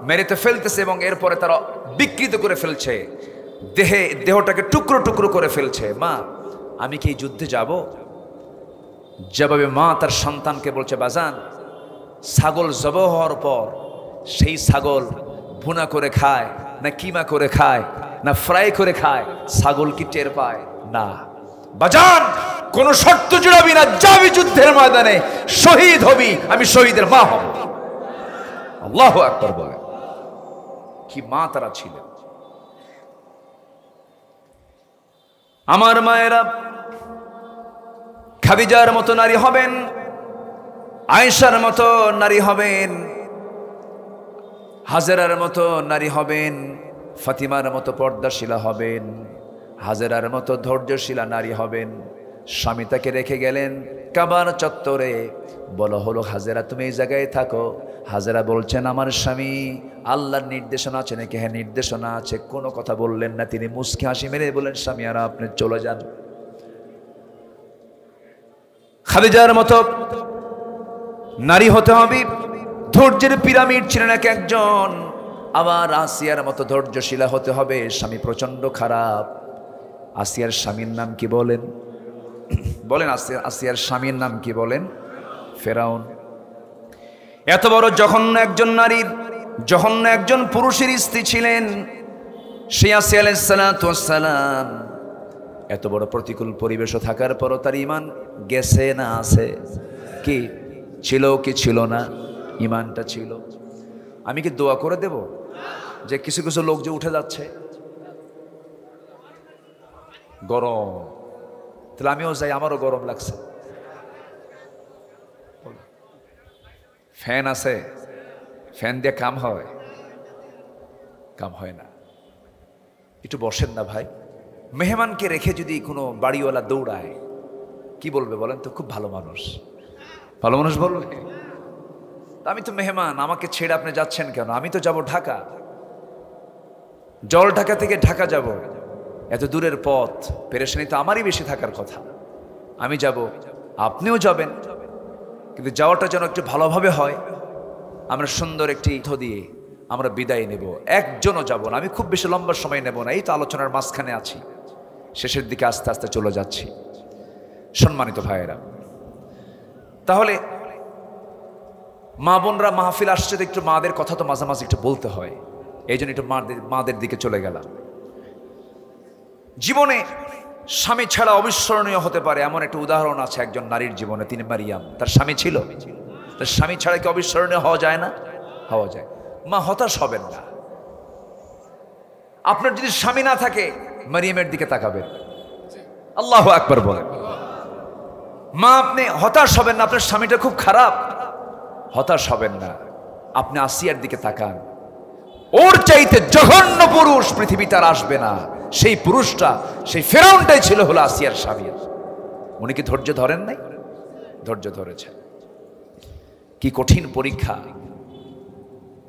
মেরেতে ফেলতেছে এবং এরপরে তারা বিকৃত করে ফেলছে, দেহটাকে টুকরো টুকরো করে ফেলছে। মা আমি কি এই যুদ্ধে যাব? জবাবে মা তার সন্তানকে বলছে, বাজান ছাগল জবাই হওয়ার পর সেই ছাগল ভুনা করে খায় না কিমা করে খায় না ফ্রাই করে খায়, ছাগল কি টের পায় না? বাজান কোন শর্ত জুড়াবি না, যাবি যুদ্ধের ময়দানে, শহীদ হবি, আমি শহীদের মা হব। আল্লাহু আকবার বলে। কি মা তারা ছিলেন! আমার মায়েরা খাদিজার মতো নারী হবেন, আয়েশার মতো নারী হবেন, হাজেরার মতো নারী হবেন, ফাতিমার মতো পর্দাশীলা হবেন, হাজেরার মতো ধৈর্যশীলা নারী হবেন। স্বামী তাকে রেখে গেলেন কাবার চত্বরে, বলা হলো হাজেরা তুমি এই জায়গায় থাকো। হাজেরা বলছেন আমার স্বামী আল্লাহর নির্দেশনা আছে নাকি? হ্যাঁ নির্দেশনা আছে। কোনো কথা বললেন না, তিনি মুচকি হাসি মেরে বলেন স্বামী আর আপনি চলে যান। খাদিজার মতো নারী হতে হবে, ধৈর্যের পিরামিড ছিলেন এক একজন। আবার আসিয়ার মতো ধৈর্যশীলা হতে হবে, স্বামী প্রচন্ড খারাপ। আসিয়ার স্বামীর নাম কি বলেন? বলেন আসিয়ার স্বামীর নাম কি বলেন? ফেরাউন। এত বড় জঘন্য একজন নারীর, জঘন্য একজন পুরুষের স্ত্রী ছিলেন সেই আসিয়া আলাইহিস সালাতু ওয়াস সালাম। এত বড় প্রতিকূল পরিবেশও থাকার পরও তার ঈমান গেছে না আছে? কি ছিল কি ছিল না? ঈমানটা ছিল। আমি কি দোয়া করে দেব যে কিছু কিছু লোক যে উঠে যাচ্ছে গরম, তাহলে আমিও যাই, আমারও গরম লাগছে। ফ্যান আছে, ফ্যান দিয়ে কাম হয়? কাম হয় না। একটু বসেন না ভাই। মেহমানকে রেখে যদি কোনো বাড়িওয়ালা দৌড়ায় কি বলবে বলেন তো? খুব ভালো মানুষ, ভালো মানুষ বলবে। আমি তো মেহমান, আমাকে ছেড়ে আপনি যাচ্ছেন কেন? আমি তো যাব ঢাকা, জল ঢাকা থেকে ঢাকা যাব, এত দূরের পথ, পেরেশানি তো আমারই বেশি থাকার কথা। আমি যাব, আপনিও যাবেন, কিন্তু যাওয়াটা যেন একটু ভালোভাবে হয়। আমরা সুন্দর একটি ইথ দিয়ে আমরা বিদায় নেব। একজনও যাব না, আমি খুব বেশি লম্বা সময় নেব না। এই তো আলোচনার মাঝখানে আছি, শেষের দিকে আস্তে আস্তে চলে যাচ্ছি। সম্মানিত ভাইয়েরা, তাহলে মা বোনরা মাহফিল আসছে তো একটু মাদের কথা তো মাঝে মাঝে একটু বলতে হয়, এই জন্য একটু মাদের দিকে চলে গেলাম। জীবনে স্বামী ছাড়া অবিস্মরণীয় হতে পারে এমন একটা উদাহরণ আছে একজন নারীর জীবনে, তিনি মারিয়াম। তার স্বামী ছিল, তার স্বামী ছাড়া কি অবিস্মরণীয় হওয়া যায় না? হওয়া যায়। মা হতাশ হবেন না। আপনার যদি স্বামী না থাকে মারিয়ামের দিকে তাকাবেন। আল্লাহু আকবার বলেন। মা আপনি হতাশ হবেন না, আপনার স্বামীটা খুব খারাপ, হতাশ হবেন না। আপনি আসিয়ার দিকে তাকান, ওর চাইতে জঘন্য পুরুষ পৃথিবীতে আর আসবে না। সেই পুরুষটা, সেই ফেরাউনটাই ছিল হলো আসিয়ার স্বামী। উনি কি ধৈর্য ধরেন নাই? ধৈর্য ধরেছেন। কি কঠিন পরীক্ষা।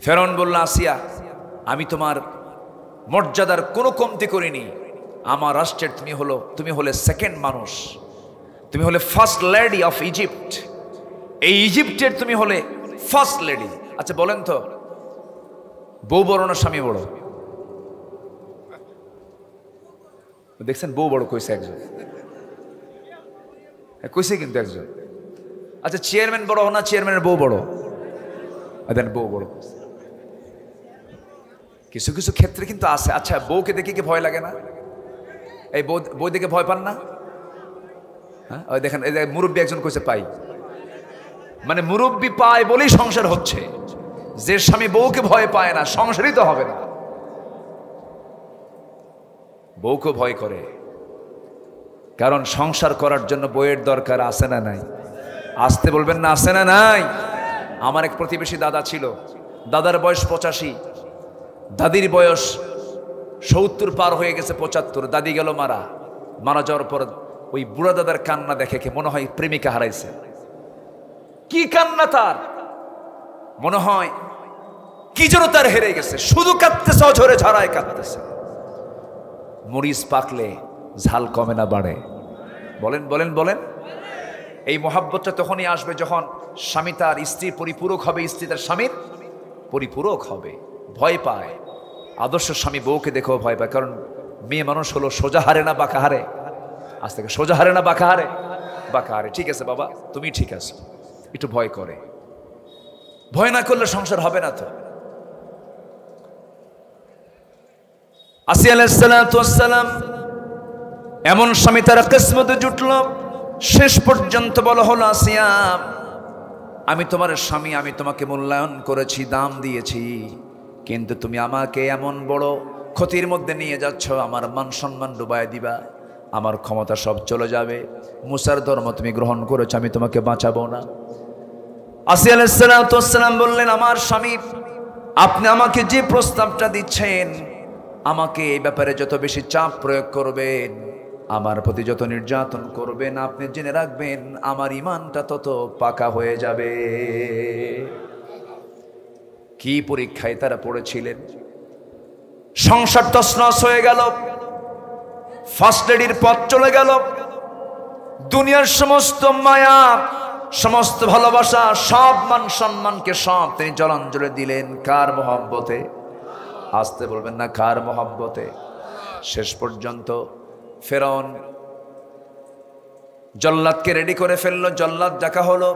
ফেরাউন বলল, আসিয়া আমি তোমার মর্যাদার কোনো কমতি করিনি, আমার রাষ্ট্রের তুমি হলে সেকেন্ড মানুষ, তুমি হলে ফার্স্ট লেডি অফ ইজিপ্ট, এই ইজিপ্টের তুমি হলে ফার্স্ট লেডি। আচ্ছা বলেন তো, বউ বড় না স্বামী বড়? দেখছেন, বউ বড় কইছে একজন, কইছে কিন্তু একজন। আচ্ছা চেয়ারম্যান বড় না চেয়ারম্যানের বউ বড়? দেন বউ বড়। কিছু কিছু ক্ষেত্রে কিন্তু আছে। আচ্ছা বউকে দেখে কি ভয় লাগে না? এই বউ দেখে ভয় পান না? হ্যাঁ ওই দেখেন, এই মুরব্বী একজন কইছে পাই, মানে মুরব্বী পায় বলেই সংসার হচ্ছে। যে স্বামী বউকে ভয় পায় না, সংসারই তো হবে না। বউকে ভয় করে, কারণ সংসার করার জন্য বউয়ের দরকার আছে না নাই? আসতে বলবেন না, আছে না নাই? আমার এক প্রতিবেশী দাদা ছিল, দাদার বয়স 85, দাদির বয়স 70 পার হয়ে গেছে, 75। দাদি গেল মারা যাওয়ার পর ওই বুড়া দাদার কান্না দেখে মনে হয় প্রেমিকা হারাইছে। কি কান্না তার, মনে হয় কি যেন তার হেরে গেছে, শুধু কাঁদতেছে, অঝরে ঝরায় কাঁদতেছে। মরিচ পাকলে ঝাল কমে না বাড়ে? বলেন বলেন বলেন। এই মহাব্বতটা তখনই আসবে যখন স্বামী তার স্ত্রীর পরিপূরক হবে, স্ত্রী তার স্বামীর পরিপূরক হবে। ভয় পায়, আদর্শ স্বামী বউকে দেখেও ভয় পায়, কারণ মেয়ে মানুষ হলো সোজা হারে না বাঁকা হারে। আজ থেকে সোজা হারে না বাঁকা হারে? বাঁকা হারে। ঠিক আছে বাবা, তুমি ঠিক আছো, একটু ভয় করে। ভয় না করলে সংসার হবে না তো। আসিয়া আলাইহিস সালাতু ওয়াস সালাম এমন স্বামী তার কিসমতে জুটল, শেষ পর্যন্ত বলা হলো, আসিয়া আমি তোমার স্বামী, আমি তোমাকে মূল্যায়ন করেছি, দাম দিয়েছি, কিন্তু তুমি আমাকে এমন বড় ক্ষতির মধ্যে নিয়ে যাচ্ছ, আমার মান সম্মান ডুবাই দিবা, আমার ক্ষমতা সব চলে যাবে। মুসার ধর্ম তুমি গ্রহণ করেছো, আমি তোমাকে বাঁচাবো না। আসিয়া আলাইহিস সালাতু ওয়াস সালাম বললেন, আমার স্বামী, আপনি আমাকে যে প্রস্তাবটা দিচ্ছেন, আমাকে এই ব্যাপারে যত বেশি চাপ প্রয়োগ করবেন, আমার প্রতি যত নির্যাতন করবেন, আপনি জেনে রাখবেন আমার ঈমানটা তত পাকা হয়ে যাবে। কি পরীক্ষায় তারা পড়েছিলেন। সংসার তছনছ হয়ে গেল, ফার্স্ট লেডির পথ চলে গেল, দুনিয়ার সমস্ত মায়া, সমস্ত ভালোবাসা, সব মান সম্মানকে সব তিনি জলাঞ্জলি দিলেন কার মহব্বতে? আসতে বলবেন না, কার মহব্বতে? শেষ পর্যন্ত ফেরাউন জল্লাদকে রেডি করে ফেললো, জল্লাদ ডাকা হলো।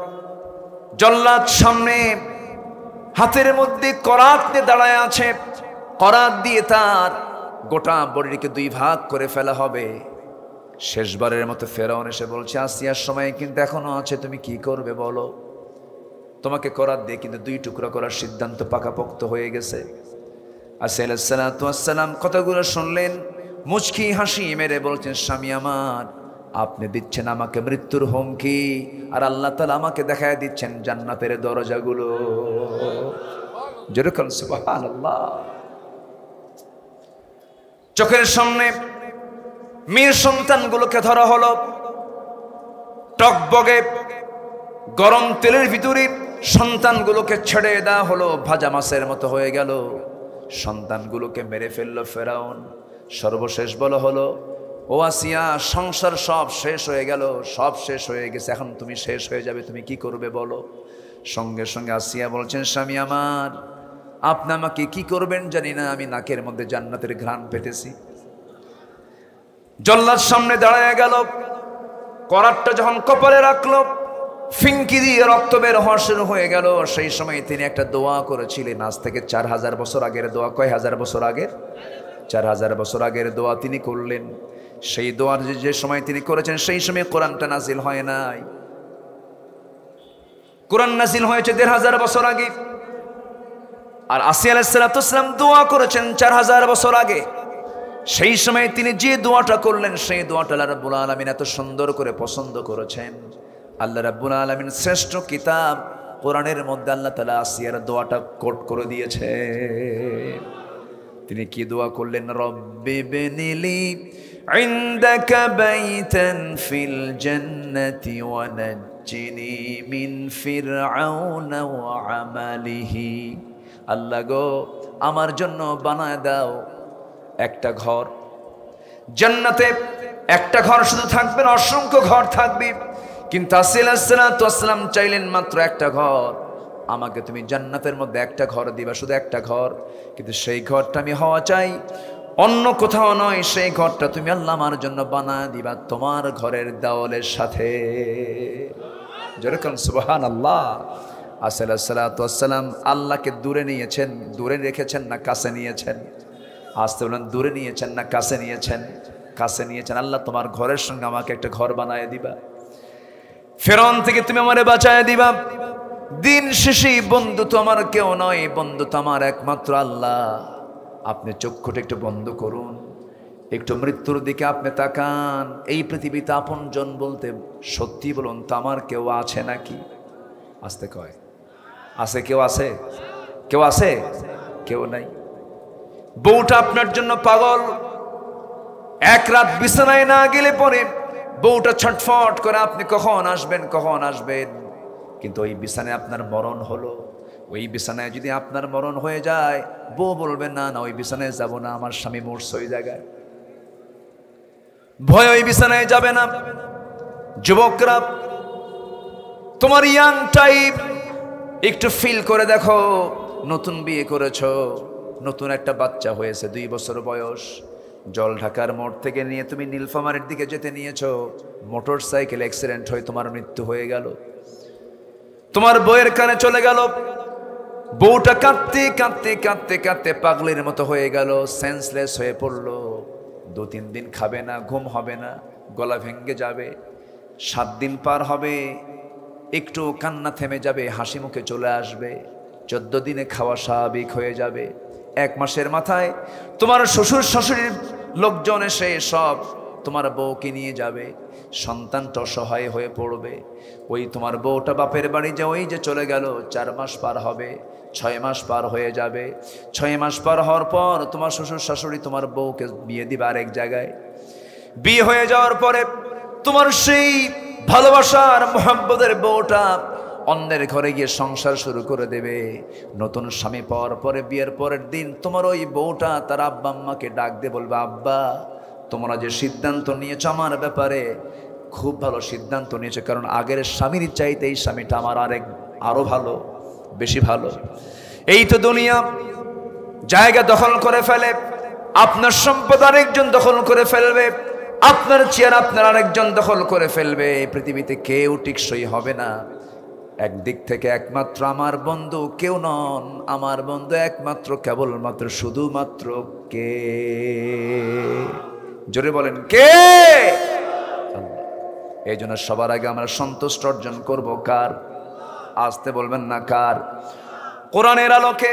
জল্লাদ সামনে হাতের মধ্যে করাত নিয়ে দাঁড়ায় আছে, করাত দিয়ে তার গোটা বডিকে 2 ভাগ করে ফেলা হবে। শেষবারের মতো ফেরাউন এসে বলছে, আসিয়ার সময় কিন্তু এখনো আছে, তুমি কি করবে বলো? তোমাকে করাত দিয়ে কিন্তু 2 টুকরা করার সিদ্ধান্ত পাকাপোক্ত হয়ে গেছে। আসিয়া আলাইহিস সালাতু ওয়াস সালাম কথাগুলো শুনলেন, মুচকি হাসি মেরে বলছেন, স্বামী আমার, আপনি দিচ্ছেন আমাকে মৃত্যুর হুমকি, আর আল্লাহ তাআলা আমাকে দেখায় দিচ্ছেন জান্নাতের দরজাগুলো। যেরকম সুবহানাল্লাহ। চোখের সামনে মেয়ের সন্তানগুলোকে ধরা হলো, টকবগে গরম তেলের ভিতরে সন্তানগুলোকে ছেড়ে দেওয়া হলো, ভাজা মাছের মতো হয়ে গেল। সন্তানগুলোকে মেরে ফেললো ফেরাউন। সর্বশেষ বলা হলো, ও আসিয়া, সংসার সব শেষ হয়ে গেল, সব শেষ হয়ে গেছে, এখন তুমি শেষ হয়ে যাবে, তুমি কি করবে বলো? সঙ্গে সঙ্গে আসিয়া বলছেন, স্বামী আমার, আপনি আমাকে কি করবেন জানি না, আমি নাকের মধ্যে জান্নাতের ঘ্রাণ পেতেছি। জল্লাদ সামনে দাঁড়ায় গেল, করাতটা যখন কপালে রাখলো, ফিঙ্কি দিয়ে রক্ত বের হওয়া শুরু হয়ে গেল। সেই সময় তিনি একটা দোয়া করেছিলেন, আজ থেকে 4000 বছর আগের দোয়া। কয় হাজার বছর আগের? 4000 বছর আগের দোয়া তিনি করলেন। সেই দোয়ার যে সময় তিনি করেছেন, সেই সময় কোরআনটা নাজিল হয় নাই। কোরআন নাজিল হয়েছে 1500 বছর আগে। আর আসিয়া আলাইহিস সালাতু ওয়াস সালাম দোয়া করেছেন 4000 বছর আগে। সেই সময় তিনি যে দোয়াটা করলেন, সেই দোয়াটা আল্লাহ রাব্বুল আলামিন এত সুন্দর করে পছন্দ করেছেন। আল্লাহ রাব্বুল আলামিন শ্রেষ্ঠ কিতাব কোরআনের মধ্যে আল্লাহ তাআলা আসিয়ার দোয়াটা কোট করে দিয়েছে। তিনি কি দোয়া করলেন? রব্বি বিনিলি ইনদাকা বাইতান ফিল জান্নাতি ওয়া নাজ্জিনি মিন ফিরআউনা ওয়া আমালিহি। আল্লাহ গো আমার জন্য বানায় দাও একটা ঘর। জান্নাতে একটা ঘর শুধু থাকবে না, অসংখ্য ঘর থাকবে, কিন্তু আসসালাম চাইলেন মাত্র একটা ঘর। আমাকে তুমি জান্নাতের মধ্যে একটা ঘর দিবা, শুধু একটা ঘর, কিন্তু সেই ঘরটা আমি হওয়া চাই অন্য কোথাও নয়। সেই ঘরটা তুমি আল্লাহ আমার জন্য বানায় দিবা তোমার ঘরের দেওয়ালের সাথে। যেরকম সুবহানাল্লাহ। আসসালাম আল্লাহকে দূরে নিয়েছেন, দূরে রেখেছেন না কাছে নিয়েছেন? আসতে বলেন, দূরে নিয়েছেন না কাছে নিয়েছেন? কাছে নিয়েছেন। আল্লাহ তোমার ঘরের সঙ্গে আমাকে একটা ঘর বানায় দিবা, ফেরাউন থেকে তুমি আমারে বাঁচায় দিবা। দিন শেষে বন্ধু তো আমার কেউ নয়, বন্ধু তো আমার একমাত্র আল্লাহ। আপনি চক্ষুটা একটু বন্ধ করুন, একটু মৃত্যুর দিকে আপনি তাকান। এই পৃথিবীতে আপনজন বলতে সত্যি বলুন তো আমার কেউ আছে নাকি? আসতে কয় আছে? কেউ আছে? কেউ আছে? কেউ নাই। বউটা আপনার জন্য পাগল। এক রাত বিছানায় না গেলে পরে বউটা ছটফট করে, আপনি কখন আসবেন কখন আসবেন। কিন্তু ওই বিছানায় আপনার মরণ হলো। ওই বিছানায় যদি আপনার মরণ হয়ে যায়, বউ বলবেন না না ওই বিছানায় যাব না, আমার স্বামী মরছে ওই জায়গায়। ভয় ওই বিছানায় যাবে না। যুবকরা, তোমার ইয়াং টাইপ একটু ফিল করে দেখো, নতুন বিয়ে করেছো, নতুন একটা বাচ্চা হয়েছে, 2 বছর বয়স। জল ঢাকার মোড় থেকে নিয়ে তুমি নীলফামারীর দিকে যেতে নিয়েছো, মোটর সাইকেল অ্যাক্সিডেন্ট হয়ে তোমার মৃত্যু হয়ে গেল। তোমার বউয়ের কানে চলে গেল। বউটা কাঁদতে কাঁদতে কাঁদতে কাঁদতে পাগলের মতো হয়ে গেল, সেন্সলেস হয়ে পড়লো। 2-3 দিন খাবে না, ঘুম হবে না, গলা ভেঙে যাবে। 7 দিন পার হবে, একটু কান্না থেমে যাবে, হাসি মুখে চলে আসবে। 14 দিনে খাওয়া স্বাভাবিক হয়ে যাবে। 1 মাসের মাথায় তোমার শ্বশুর শাশুড়ির লোকজন এসে সব তোমার বউকে নিয়ে যাবে। সন্তানটা অসহায় হয়ে পড়বে। ওই তোমার বউটা বাপের বাড়ি যে ওই যে চলে গেল, 4 মাস পার হবে, 6 মাস পার হয়ে যাবে। 6 মাস পার হওয়ার পর তোমার শ্বশুর শাশুড়ি তোমার বউকে বিয়ে দিবে আরেক জায়গায়। বিয়ে হয়ে যাওয়ার পরে তোমার সেই ভালোবাসার মোহাব্বতের বউটা অন্যের ঘরে গিয়ে সংসার শুরু করে দেবে। নতুন স্বামী পাওয়ার পরে বিয়ের পরের দিন তোমার ওই বউটা তার আব্বা আম্মাকে ডাক দিয়ে বলবে, আব্বা তোমরা যে সিদ্ধান্ত নিয়েছো আমার ব্যাপারে খুব ভালো সিদ্ধান্ত নিয়েছো, কারণ আগের স্বামীর চাইতে এই স্বামীটা আমার আরো ভালো, বেশি ভালো। এই তো দুনিয়া জায়গা দখল করে ফেলে, আপনার সম্পদ আরেকজন দখল করে ফেলবে, আপনার চেয়ার আপনার আরেকজন দখল করে ফেলবে। এই পৃথিবীতে কেউ টিকসই হবে না। একদিক থেকে একমাত্র আমার বন্ধু কেউ নন, আমার বন্ধু একমাত্র কেবলমাত্র শুধুমাত্র কে? জোরে বলেন কে? এই জন্য সবার আগে আমরা সন্তুষ্ট অর্জন করব কার? আসতে বলবেন না কার? কোরআনের আলোকে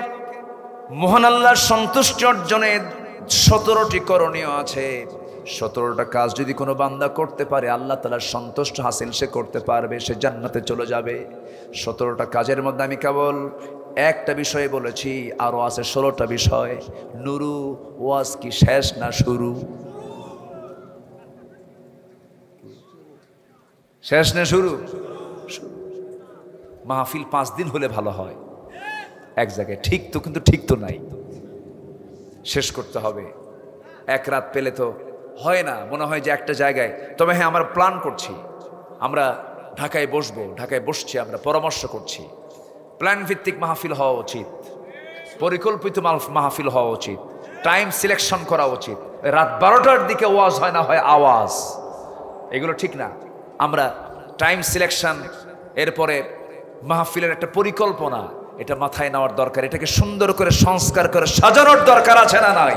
মহান আল্লাহর সন্তুষ্টি অর্জনের 17টি করণীয় আছে। 17টা কাজ যদি কোনো বান্দা করতে পারে, আল্লাহ তাআলার সন্তুষ্ট হাসিল সে করতে পারবে, সে জান্নাতে চলে যাবে। 17টা কাজের মধ্যে আমি কেবল একটা বিষয় বলেছি, আরো আছে 16টা বিষয়। নুরু ওয়াজ কি শেষ না শুরু? শেষ না শুরু? মাহফিল 5 দিন হলে ভালো হয় এক জায়গায়, ঠিক তো, কিন্তু ঠিক তো নাই। শেষ করতে হবে। 1 রাত পেলে তো হয় না, মনে হয় যে একটা জায়গায়। তবে হ্যাঁ, আমরা প্ল্যান করছি, আমরা ঢাকায় বসবো, ঢাকায় বসছি, আমরা পরামর্শ করছি। প্ল্যান ভিত্তিক মাহফিল হওয়া উচিত, পরিকল্পিত মাহফিল হওয়া উচিত, টাইম সিলেকশন করা উচিত। রাত 12টার দিকে ওয়াজ হয় না, হয় আওয়াজ, এগুলো ঠিক না। আমরা টাইম সিলেকশন, এরপরে মাহফিলের একটা পরিকল্পনা, এটা মাথায় নেওয়ার দরকার। এটাকে সুন্দর করে সংস্কার করে সাজানোর দরকার আছে না নাই?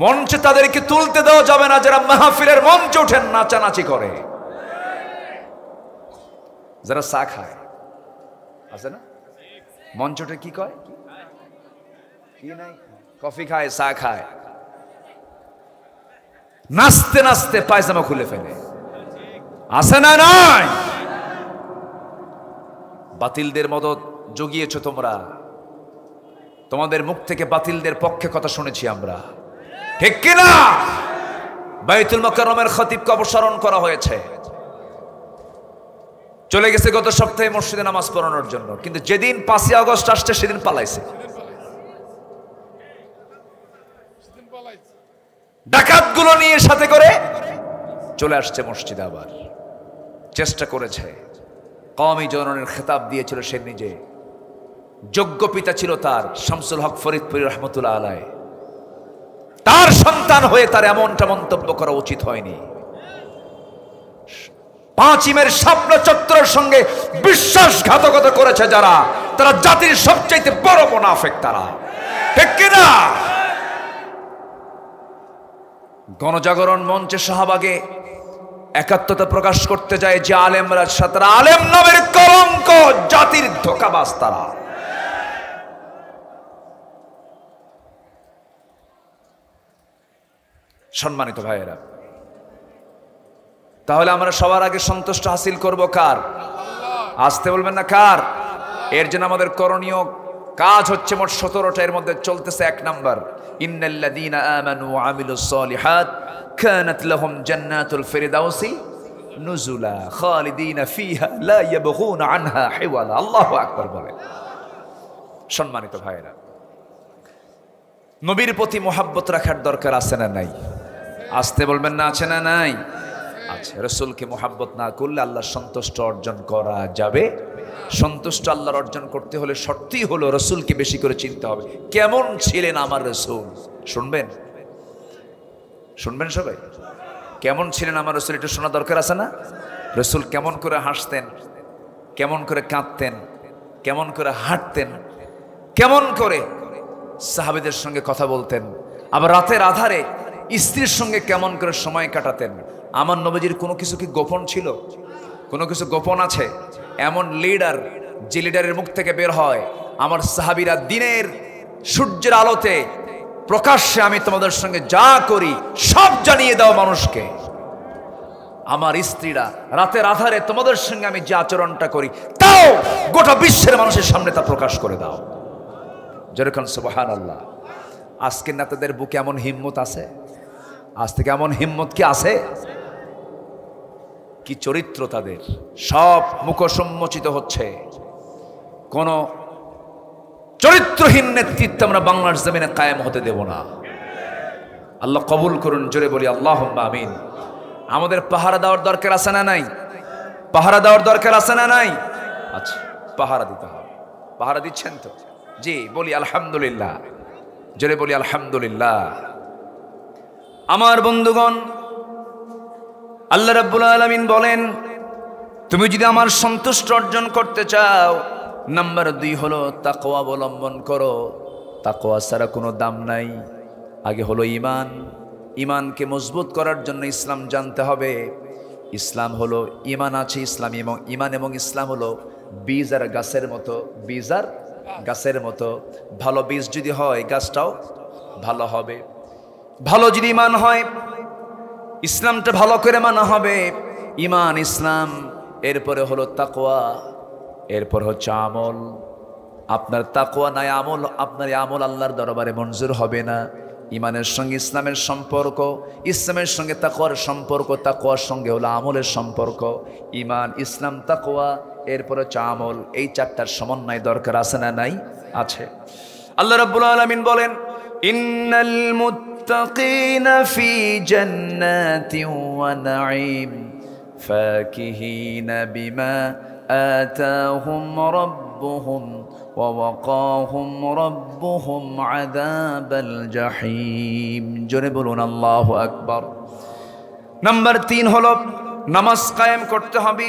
মঞ্চে তাদেরকে তুলতে দেওয়া যাবে না যারা মাহফিলের মঞ্চে ওঠেন নাচানাচি করে, যারা চা খায়, আছে না মঞ্চ ওঠে, কি কয়, কি নাই, কফি খায়, চা খায়, নাচতে নাচতে পায়জামা খুলে ফেলে, আছে না নাই? বাতিলদের মদত জগিয়েছো তোমরা, তোমাদের মুখ থেকে বাতিলদের পক্ষে কথা শুনেছি আমরা, ঠিক কিনা? বাইতুল মুকাররমের খতিবকে অপসারণ করা হয়েছে, চলে গেছে গত সপ্তাহে মসজিদে নামাজ পড়ানোর জন্য, কিন্তু যেদিন 5ই আগস্ট আসছে সেদিন পালাইছে। ডাকাতগুলো নিয়ে সাথে করে চলে আসছে মসজিদে, আবার চেষ্টা করেছে। কওমি জননের খেতাব দিয়েছিল সে নিজে, যোগ্য পিতা ছিল তার, শামসুল হক ফরিদপুরি রহমতুল্লাহ আলাইহি। তার সন্তান হয়ে তার এমনটা মন্তব্য করা উচিত হয়নি। 5 ইমের স্বপ্ন চত্বরের সঙ্গে বিশ্বাসঘাতকতা করেছে যারা, তারা জাতির সবচাইতে বড় মুনাফিক তারা, ঠিক কিনা? গণজাগরণ মঞ্চে শাহবাগে একাত্মতা প্রকাশ করতে যায় যে আলেমরা, তারা আলেম নামের কলঙ্ক, জাতির ধোঁকাবাজ তারা। সম্মানিত ভাইয়েরা, তাহলে আমরা সবার আগে সন্তুষ্ট হাসিল করব কার? আসতে বলবেন না কার? এর জন্য আমাদের করণীয় কাজ হচ্ছে মোট 17টা। এর মধ্যে চলতেছে 1 নাম্বার, ইন্নাল্লাযীনা আমানু ওয়া আমিলুস সালিহাত কানাত লাহুম জান্নাতুল ফিরদাউসি নুজুলা খালিদিনা ফিহা লা ইয়াবগুনা আনহা হিওয়ালা। আল্লাহু আকবার বলেন। সম্মানিত ভাইয়েরা, নবীর প্রতি মোহাব্বত রাখার দরকার আছে না নাই? আসতে বলবেন না আছে না নাই? আছে। রাসূলকে মোহাব্বত না করলে আল্লাহর সন্তুষ্ট অর্জন করা যাবে? সন্তুষ্ট আল্লাহর অর্জন করতে হলে শর্তই হলো রাসূলকে বেশি করে চিনতে হবে। কেমন ছিলেন আমার রাসূল? শুনবেন, শুনবেন সবাই, কেমন ছিলেন আমার রাসূল একটু শোনা দরকার আছে না? রাসূল কেমন করে হাসতেন, কেমন করে কাঁদতেন, কেমন করে হাঁটতেন, কেমন করে সাহাবীদের সঙ্গে কথা বলতেন, আবার রাতের আধারে স্ত্রীর সঙ্গে কেমন করে সময় কাটাতেন। আমার নবীজির কোনো কিছু কি গোপন ছিল? কোনো কিছু গোপন আছে? এমন লিডার, যে লিডারের মুখ থেকে বের হয়, আমার সাহাবীরা দিনের সূর্যের আলোতে প্রকাশ্যে আমি তোমাদের সঙ্গে যা করি সব জানিয়ে দাও মানুষকে। আমার স্ত্রীরা রাতের আধারে তোমাদের সঙ্গে আমি যে আচরণটা করি তাও গোটা বিশ্বের মানুষের সামনে তা প্রকাশ করে দাও। যেরকম সুবহানাল্লাহ। আজকের নেতাদের বুকে এমন হিম্মত আছে? আজ থেকে এমন হিম্মত কি আছে? কি চরিত্র তাদের! সব মুখোন্মোচিত হচ্ছে। কোন চরিত্রহীন নেতৃত্ব আমরা বাংলার জমিনে কায়েম হতে দেব না। আল্লাহ কবুল করুন, জোরে বলি আল্লাহুম্মা আমিন। আমাদের পাহারা দেওয়ার দরকার আছে না নাই? পাহারা দেওয়ার দরকার আছে না নাই? আচ্ছা, পাহারা দিতে হবে। পাহারা দিচ্ছেন তো? জি, বলি আলহামদুলিল্লাহ, জোরে বলি আলহামদুলিল্লাহ। আমার বন্ধুগণ, আল্লাহ রাব্বুল আলামিন বলেন, তুমি যদি আমার সন্তুষ্ট অর্জন করতে চাও, নাম্বার 2 হলো তাকওয়া অবলম্বন করো। তাকওয়া ছাড়া কোনো দাম নাই। আগে হলো ঈমান। ঈমানকে মজবুত করার জন্য ইসলাম জানতে হবে। ইসলাম হলো ঈমান আছে ইসলাম, এবং ঈমান এবং ইসলাম হলো বীজ আর গাছের মতো। বীজ আর গাছের মতো। ভালো বীজ যদি হয় গাছটাও ভালো হবে। ভালো যদি ঈমান হয়, ইসলামটা ভালো করে মানা হবে। ঈমান, ইসলাম, এরপরে হলো তাকওয়া, এরপর হচ্ছে আমল। আপনার তাকওয়া নাই আমল, আপনার আমল আল্লাহর দরবারে মঞ্জুর হবে না। ঈমানের সঙ্গে ইসলামের সম্পর্ক, ইসলামের সঙ্গে তাকওয়ার সম্পর্ক, তাকওয়ার সঙ্গে হলো আমলের সম্পর্ক। ঈমান, ইসলাম, তাকওয়া, এরপর হচ্ছে আমল। এই 4টার সমন্বয় দরকার আছে না নাই? আছে। আল্লাহ রাব্বুল আলামিন বলেন, ইন্নাল মুত্তাকিনা ফি জান্নাতিন ওয়া নাঈম ফাকিহিনা বিমা আতাহুম রাব্বুহুম ওয়া ওয়াকাহুম রাব্বুহুম আযাবাল জাহিম। জোরে বলুন আল্লাহু আকবার। নাম্বার 3 হলো নামাজ কায়েম করতে হবে।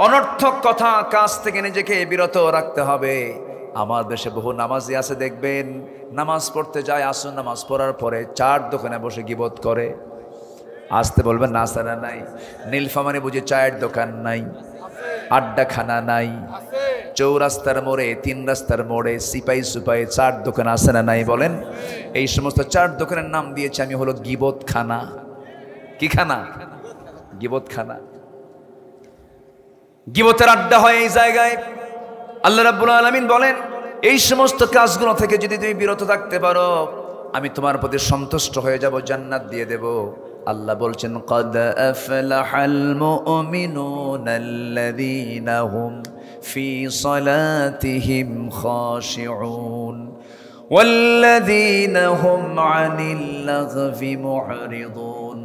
অনর্থক কথা, কাজ থেকে নিজেকে বিরত রাখতে হবে। আমার দেশে বহু নামাজি আছে, দেখবেন নামাজ পড়তে যায়, আসর নামাজ পড়ার পরে 4 দোকানে বসে গীবত করে। আসতে বলবেন না আছে না নাই? নীলফামারী বুঝি চায়ের দোকান নাই, আড্ডাখানা নাই, চৌরাস্তার মোড়ে, 3 রাস্তার মোড়ে, সিপাই সুপাই 4 দোকান আছে না নাই বলেন? এই সমস্ত 4 দোকানের নাম দিয়েছে আমি হলো গীবত খানা। কি খানা? গীবত খানা। গীবতের আড্ডা হয় এই জায়গায়। আল্লাহ রাব্বুল আলামিন বলেন, এই সমস্ত কাজগুলো থেকে যদি তুমি বিরত থাকতে পারো, আমি তোমার প্রতি সন্তুষ্ট হয়ে যাব, জান্নাত দিয়ে দেব। আল্লাহ বলছেন قد أفلح المؤمنون الذين هم في صلاتهم خاشعون والذين هم عن اللغو معرضون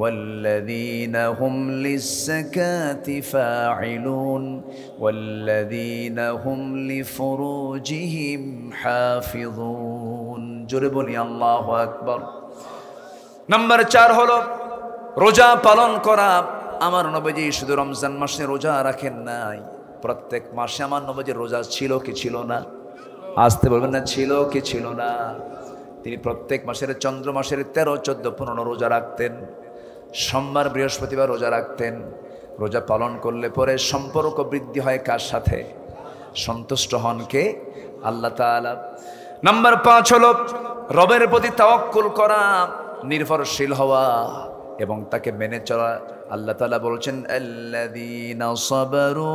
والذين هم للزكاة فاعلون والذين هم لفروجهم حافظون জোরে বলি আল্লাহু আকবার। নাম্বার 4 হলো রোজা পালন করা। আমার নবীজি শুধু রমজান মাসে রোজা রাখেন নাই, প্রত্যেক মাসে আমার নবীজির রোজা ছিল কি ছিল না? আসতে বলবেন না, ছিল কি ছিল না? তিনি প্রত্যেক মাসের চন্দ্র মাসের 13, 14, 15 রোজা রাখতেন। সোমবার বৃহস্পতিবার রোজা রাখতেন। রোজা পালন করলে পরে সম্পর্ক বৃদ্ধি হয় কার সাথে? সন্তুষ্ট হন কে? আল্লাহ তাআলা। নাম্বার 5 হলো রবের প্রতি তাওয়াক্কুল করা, নির্ভরশীল হওয়া এবং তাকে মেনে চলা। আল্লাহ তাআলা বলছেন আল্লাযীনা সাবারু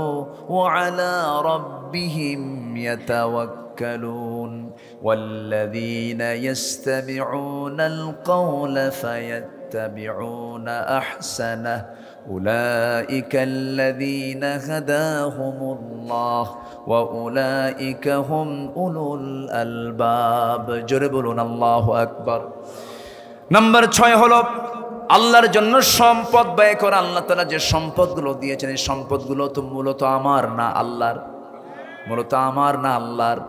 ওয়া আলা রাব্বিহিম ইয়াতাওয়াক্কালুন ওয়াল্লাযীনা ইয়াস্তামিউনাল কাওলা ফায়াত্তাবিউনা আহসানাহ উলাইকা আল্লাযীনা হাদাহুমুল্লাহ ওয়া উলাইকা হুম উলুল আলবাব। জোরে বলুন আল্লাহু আকবার। নাম্বার 6 হলো আল্লাহর জন্য সম্পদ ব্যয় করা। আল্লাহ তাআলা যে সম্পদগুলো দিয়েছেন এই সম্পদগুলো তো মূলত আমার না আল্লাহর, মূলত আমার না আল্লাহর।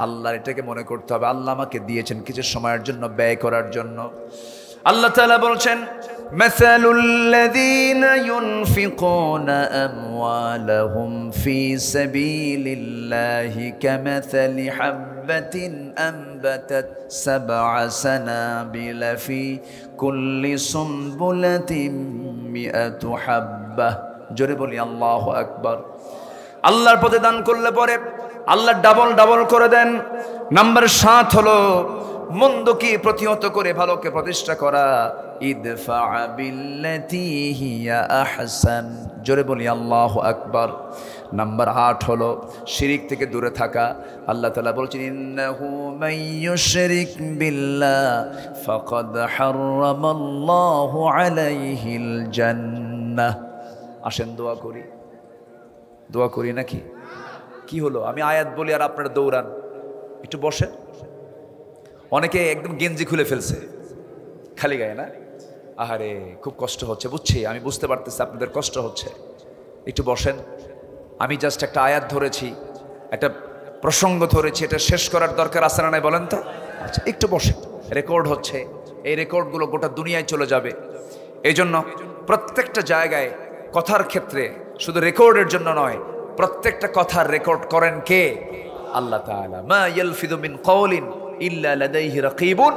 আল্লাহর এটাকে মনে করতে হবে আল্লাহ আমাকে দিয়েছেন কিছু সময়ের জন্য ব্যয় করার জন্য। আল্লাহ তাআলা বলছেন মাসালুল লাযীনা ইউনফিকুনা আমওয়ালাহুম ফি সাবিলিল্লাহি কামাসালি হাববাতিন আনবাতাত সাবআ সানাবিলা ফি কুল্লি সুনবুলাতিন মিআতু হাব্বাহ। জোরে বলি আল্লাহু আকবার। আল্লাহর পথে দান করলে পরে আল্লাহ ডাবল ডাবল করে দেন। নাম্বার 7 হলো মন্দকে প্রতিহত করে ভালোকে প্রতিষ্ঠা করা। ইদফা বিল্লাতি হিয়া আহসান। জোরে বলি আল্লাহু আকবার। নাম্বার 8 হলো শিরিক থেকে দূরে থাকা। আল্লাহ তাআলা বলছেন ইন্নাহু মাইয়ুশরিক বিল্লাহ ফাকাদ হারামাল্লাহু আলাইহিল জান্নাহ। আসেন দোয়া করি, দোয়া করি নাকি? কি হলো আমি আয়াত বলি আর আপনারা দৌড়ান? একটু বসেন। অনেকে একদম গেঞ্জি খুলে ফেলছে খালি গায়ে, না? আহারে খুব কষ্ট হচ্ছে, বুঝছি, আমি বুঝতে পারতেছি আপনাদের কষ্ট হচ্ছে। একটু বসেন। আমি জাস্ট একটা আয়াত ধরেছি, একটা প্রসঙ্গ ধরেছি, এটা শেষ করার দরকার আছে না নাই বলেন তো? আচ্ছা একটু বসেন। রেকর্ড হচ্ছে, এই রেকর্ডগুলো গোটা দুনিয়ায় চলে যাবে। এই জন্য প্রত্যেকটা জায়গায় কথার ক্ষেত্রে শুধু রেকর্ডের জন্য নয়, প্রত্যেকটা কথার রেকর্ড করেন কে? আল্লাহ তাআলা। মা ইয়ালফিযু মিন কাওলিন ইল্লা লাদাইহি রাকীবুন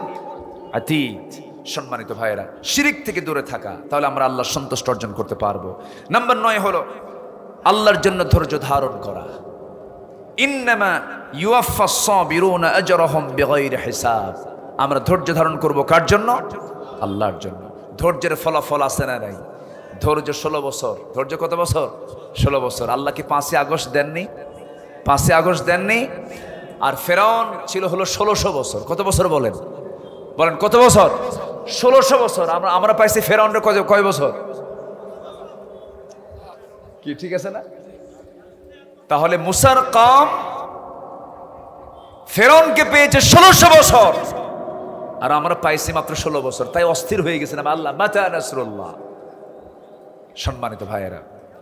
আতীদ। সম্মানিত ভাইয়েরা, শিরিক থেকে দূরে থাকা, তাহলে আমরা আল্লাহর সন্তুষ্টি অর্জন করতে পারবো। নাম্বার 9 হলো আল্লাহর জন্য ধৈর্য ধারণ করা। ইন্নামা ইউয়াফাস সাবিরুনা আজরাহুম বিগাইরি হিসাব। আমরা ধৈর্য ধারণ করব কার জন্য? আল্লাহর জন্য। ধৈর্যের ফলাফল আছে না নাই? ধৈর্য 16 বছর। ধৈর্য কত বছর? 16 বছর। আল্লাহ কি 5ই আগস্ট দেননি? 5ই আগস্ট দেননি? আর ফেরাউন ছিল হলো 1600 বছর। কত বছর বলেন? বলেন কত বছর? 1600 বছর। আমরা পাইছি ফেরাউনের কয় বছর? কি ঠিক আছে না? তাহলে মুসার কওম ফেরাউনকে পেয়েছে 1600 বছর আর আমরা পাইছি মাত্র 16 বছর। তাই অস্থির হয়ে গেছিলাম আল্লাহ মাতা নাসরুল্লাহ। সম্মানিত ভাইয়েরা,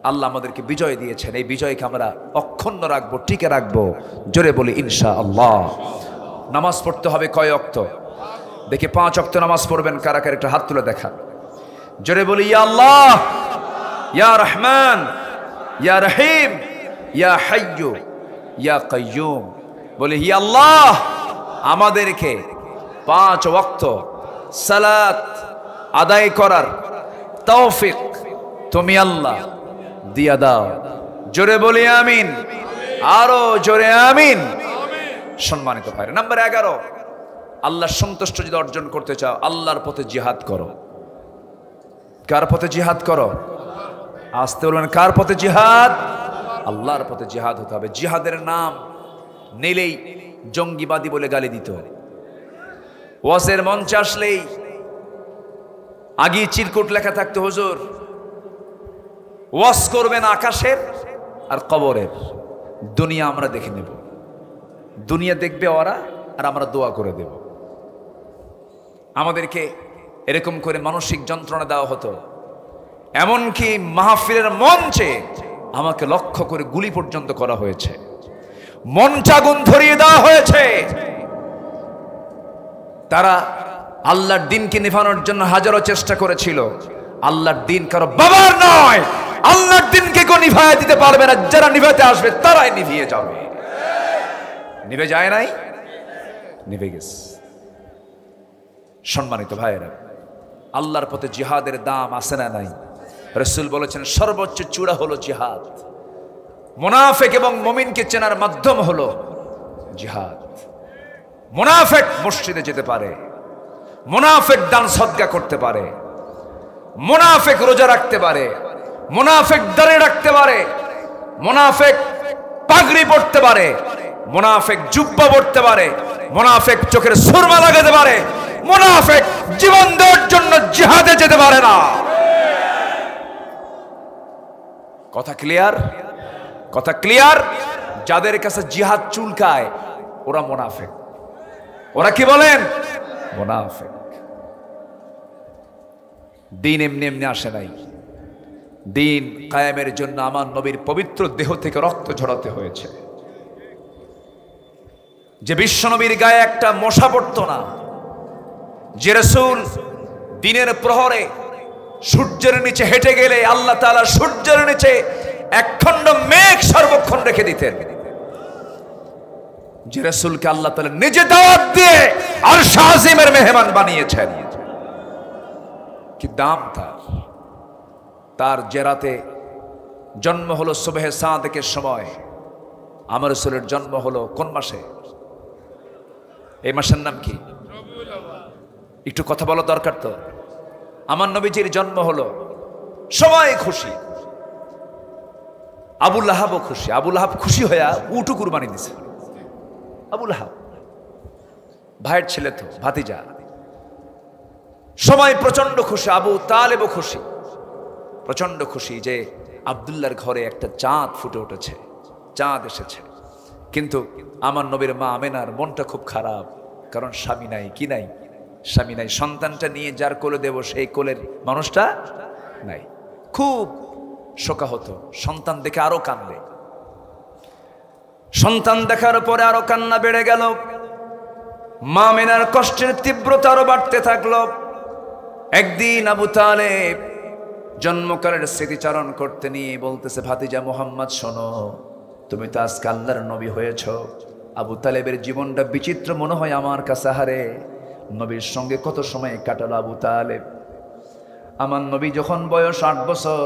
আল্লাহ আমাদেরকে বিজয় দিয়েছেন, এই বিজয়কে আমরা অক্ষুণ্ণ রাখবো, টিকে রাখবো। জোরে বলি ইনশাআল্লাহ। নামাজ পড়তে হবে কয় ওয়াক্ত? দেখি 5 ওয়াক্ত নামাজ পড়বেন কারা কারা, একটা হাত তুলে দেখান। জোরে বলি ইয়া আল্লাহ, ইয়া রহমান, ইয়া রহিম, ইয়া হাইয়্যু, ইয়া কাইয়্যুম। বলি ইয়া আল্লাহ, আমাদেরকে 5 ওয়াক্ত সালাত আদায় করার তৌফিক তুমি আল্লাহ দিয়া দাও। জোরে বলি আমিন, আরো জোরে আমিন। সম্মানিত ভাইরা, নাম্বার 11, আল্লাহর সন্তুষ্টি যদি অর্জন করতে চাও আল্লাহর পথে জিহাদ করো। কার পথে জিহাদ করো? আসতে বলবেন কার পথে জিহাদ? আল্লাহর পথে জিহাদ হতে হবে। জিহাদের নাম নিলেই জঙ্গিবাদী বলে গালি দিত। ওয়াজের মঞ্চে আসলেই আগে চিরকুট লেখা থাকতো, হুজুর ওয়াজ করবেন আকাশের আর কবরের, দুনিয়া আমরা দেখে নেব, দুনিয়া দেখবে ওরা আর আমরা দোয়া করে দেব। আমাদেরকে এরকম করে মানসিক যন্ত্রণা দেওয়া হতো। এমনকি মাহফিলের মঞ্চে আমাকে লক্ষ্য করে গুলি পর্যন্ত করা হয়েছে, মঞ্চাগুন ধরিয়ে দেওয়া হয়েছে। তারা আল্লাহর দিনকে নিভানোর জন্য হাজারো চেষ্টা করেছিল। আল্লাহর দিন কারো বাবার নয়, আল্লাহর দিনকে কেউ নিভাইয়া দিতে পারবে না, যারা নিভাতে আসবে তারাই নিভিয়ে যাবে। নিভে যায় নাই, নিভে গেছে। সম্মানিত ভাইয়েরা, আল্লাহর পথে জিহাদের দাম আছে না নাই? রাসূল বলেছেন সর্বোচ্চ চূড়া হলো জিহাদ। মুনাফিক এবং মুমিনকে চেনার মাধ্যম হলো জিহাদ। মুনাফিক মসজিদে যেতে পারে, মুনাফিক দান সদকা করতে পারে, মুনাফিক রোজা রাখতে পারে, মুনাফিক দাড়ি রাখতে পারে, মুনাফিক পাগড়ি পরতে পারে, মুনাফিক জুব্বা পরতে পারে, মুনাফিক চোখের সুরমা লাগাতে পারে, মুনাফিক জীবন দেওয়ার জন্য জিহাদে যেতে পারে না। কথা ক্লিয়ার? কথা ক্লিয়ার? যাদের কাছে জিহাদ চুলকায় ওরা মুনাফিক। ওরা কি বলেন? মুনাফিক। দিন এমনি এমনি আসে নাই। দিন কায়েমের জন্য আমার নবীর পবিত্র দেহ থেকে রক্ত ঝরাতে হয়েছে। যে বিশ্ব নবীর গায়ে একটা মশা পড়তো না, যে রাসূল দিনের প্রহরে সূর্যের নিচে হেঁটে গেলে আল্লাহ তাআলা সূর্যের নিচে একখণ্ড মেঘ সর্বক্ষণ রেখে দিতেন, যে রাসূলকে আল্লাহ তাআলা নিজে দাওয়াত দিয়ে আরশ আজিমের মেহমান বানিয়েছেন। কি দাম তার! তার জেরাতে জন্ম হলো সুবহে সাদেকের সময়। আমার রাসূলের জন্ম হলো কোন মাসে? এই মাসের নাম কি? একটু কথা বলা দরকার তো। আমার নবীজির জন্ম হলো, সবাই খুশি, আবু লাহাবও খুশি। আবু লাহাব খুশি হইয়া উটু কুরবানি দিছে। আবু লাহাব ভাইয়ের ছেলে তো, ভাতিজা, সবাই প্রচন্ড খুশি। আবু তালেবও খুশি, প্রচন্ড খুশি যে আব্দুল্লাহর ঘরে একটা চাঁদ ফুটে উঠেছে, চাঁদ এসেছে। কিন্তু আমার নবীর মা আমেনার মনটা খুব খারাপ, কারণ স্বামী নাই। কি নাই? স্বামী নাই। সন্তানটা নিয়ে যার কোলে দেব সেই কোলের মানুষটা নাই। খুব শোকাহত। সন্তান দেখে আরো কাঁদলে, সন্তান দেখার পরে আরো কান্না বেড়ে গেল। মা আমেনার কষ্টের তীব্রতা আরো বাড়তে থাকলো। একদিন আবু তালেব জন্মকালের স্মৃতিচারণ করতে নিয়ে বলতেছে, ভাতিজা মুহাম্মদ শোনো, তুমি তো আজকে আল্লাহর নবী হয়েছ। আবু তালেবের জীবনটা বিচিত্র মনে হয় আমার কাছে। হারে, নবীর সঙ্গে কত সময় কাটালো আবু তালেব। আমার নবী যখন বয়স 8 বছর,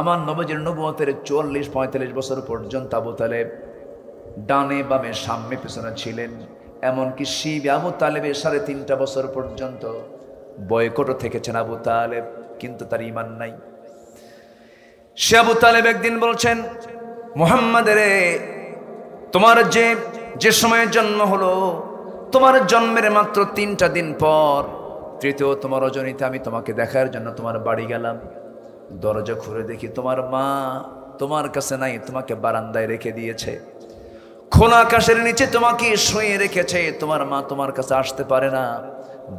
আমার নবীর নবুয়তের 40-45 বছর পর্যন্ত আবু তালেব ডানে বামে সামনে পেছনে ছিলেন। এমনকি শিব আবু তালেবের 3.5 বছর পর্যন্ত বয়কটও থেকেছেন আবু তালেব, কিন্তু তার ঈমান নাই। সে আবু তালেব একদিন বলছেন, মুহাম্মাদের তোমার যে সময়ে জন্ম হলো, তোমার জন্মের মাত্র 3টা দিন পর, তৃতীয় তোমার রজনীতে আমি তোমাকে দেখার জন্য তোমার বাড়ি গেলাম। দরজা খুলে দেখি তোমার মা তোমার কাছে নাই, তোমাকে বারান্দায় রেখে দিয়েছে। খোলা আকাশের নিচে তোমাকে শুয়ে রেখেছে। তোমার মা তোমার কাছে আসতে পারে না,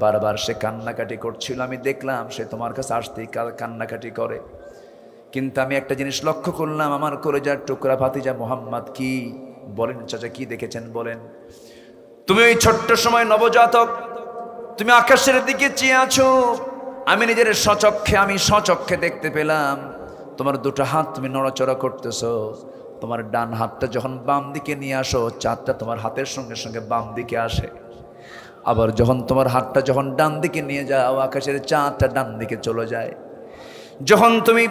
বারবার সে কান্নাকাটি করছিল। আমি দেখলাম সে তোমার কাছে আসতেই কান্নাকাটি করে। কিন্তু আমি একটা জিনিস লক্ষ্য করলাম, আমার কলেজার টুকরা ভাতিজা মুহাম্মদ। কি বলেন চাচা, কি দেখেছেন বলেন? তুমি ওই ছোট্ট সময় নবজাতক, তুমি আকাশের দিকে চেয়ে আছো। আমি নিজের স্বচক্ষে দেখতে পেলাম তোমার 2টা হাত তুমি নড়াচড়া করতেছো। তোমার ডান হাতটা যখন বাম দিকে নিয়ে আসো, চাঁদটা তোমার হাতের সঙ্গে সঙ্গে বাম দিকে আসে। আবার যখন তোমার হাতটা যখন ডান দিকে নিয়ে যাও, আকাশের চাঁদটা ডান দিকে চলে যায়। যখন তুমি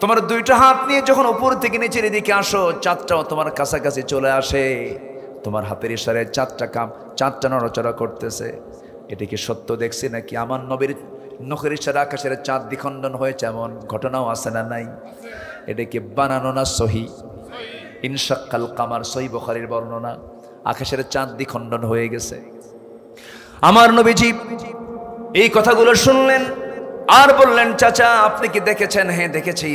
তোমার 2টা হাত নিয়ে যখন উপর থেকে নিচের দিকে আসো, চাঁদটাও তোমার কাছাকাছি চলে আসে। তোমার হাতের ইশারায় চাঁদটা নড়াচড়া করতেছে। এটা কি সত্য দেখছি নাকি? আমার নবীর নখের ইশারা আকাশের চাঁদ দ্বিখণ্ডন হয়েছে, এমন ঘটনাও আছে না নাই? এটা কি বানানো না সহি? ইনশাক্কাল কামার, সহি বুখারীর বর্ণনা। আকাশের চাঁদ দ্বিখণ্ডন হয়ে গেছে। আমার নবীজি এই কথাগুলো শুনলেন, আর বললেন, চাচা আপনি কি দেখেছেন? হ্যাঁ দেখেছি।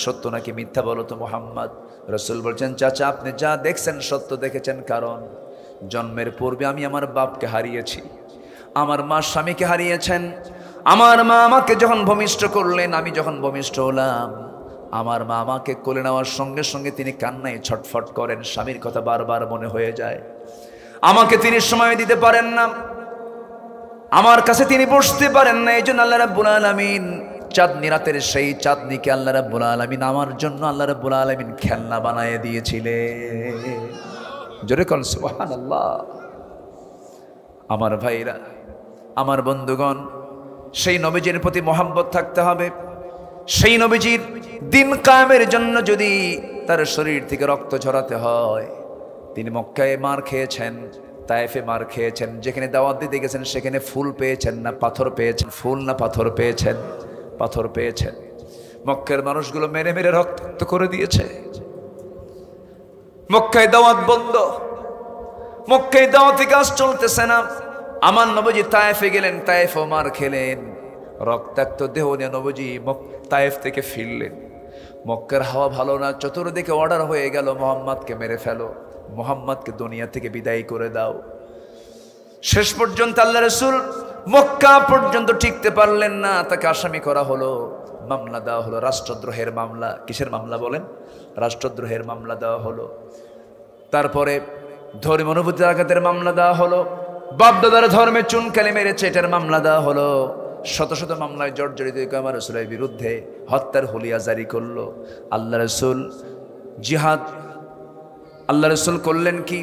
সত্য নাকি মিথ্যা বলো তো মুহাম্মদ। রাসূল বলছেন, চাচা আপনি যা দেখছেন সত্য দেখেছেন, কারণ জন্মের পূর্বে আমি আমার বাপকে হারিয়েছি, আমার মা স্বামীকে হারিয়েছেন। আমার মা আমাকে যখন ভূমিষ্ঠ করলেন, আমি যখন ভূমিষ্ঠ হলাম, আমার মা আমাকে কোলে নেওয়ার সঙ্গে সঙ্গে তিনি কান্নায় ছটফট করেন, স্বামীর কথা বারবার মনে হয়ে যায়। আমাকে তিনি সময় দিতে পারেন না, আমার কাছে তিনি বসতে পারেন না। এই জন্য আল্লাহ রাব্বুল আলামিন চাঁদনি রাতের সেই চাঁদনিকে আল্লাহ রাব্বুল আলামিন আমার জন্য আল্লাহ রাব্বুল আলামিন খেলনা বানিয়ে দিয়েছিলেন। জোরে কোন সুবহানাল্লাহ। আমার ভাইরা, আমার বন্ধুগণ, সেই নবীজির প্রতি মহব্বত থাকতে হবে। সেই নবীজির দিন কায়েমের জন্য যদি তার শরীর থেকে রক্ত ঝরাতে হয়, তিনি মক্কায় মার খেয়েছেন, তায়েফে মার খেয়েছেন, যেখানে দাওয়াত দিতে গেছেন সেখানে ফুল পেয়েছেন না পাথর পেয়েছেন? ফুল না পাথর পেয়েছেন? পাথর পেয়েছেন। মক্কার মানুষগুলো মেরে মেরে রক্তাক্ত করে দিয়েছে। মক্কায় দাওয়াত বন্ধ, মক্কায় দাওয়াতি কাজ চলতেছে না। আমার নবীজি তায়েফে গেলেন, তায়েফে মার খেলেন, রক্তাক্ত দেহ নিয়ে নবীজি তায়েফ থেকে ফিরলেন। মক্কার হাওয়া ভালো না, চতুর্দিকে অর্ডার হয়ে গেল, মোহাম্মদকে মেরে ফেলো, মোহাম্মদকে দুনিয়া থেকে বিদায় করে দাও। শেষ পর্যন্ত আল্লাহ রাসূল মক্কা পর্যন্ত টিকতে পারলেন না, তাকে আসামি করা হলো, মামলা দেওয়া হলো, রাষ্ট্রদ্রোহের মামলা। কিসের মামলা বলেন? রাষ্ট্রদ্রোহের মামলা দেওয়া হলো। তারপরে ধর্মীয় অনুভূতির আঘাতের মামলা দেওয়া হলো, বাপদাদার ধর্মে চুনকালি মেরেছে এটার মামলা দেওয়া হলো। শত শত মামলায় জর্জরিত আমার রাসূলের বিরুদ্ধে হত্যার হুলিয়া জারি করলো। আল্লাহ রাসূল জিহাদ, আল্লাহ রাসূল করলেন কি?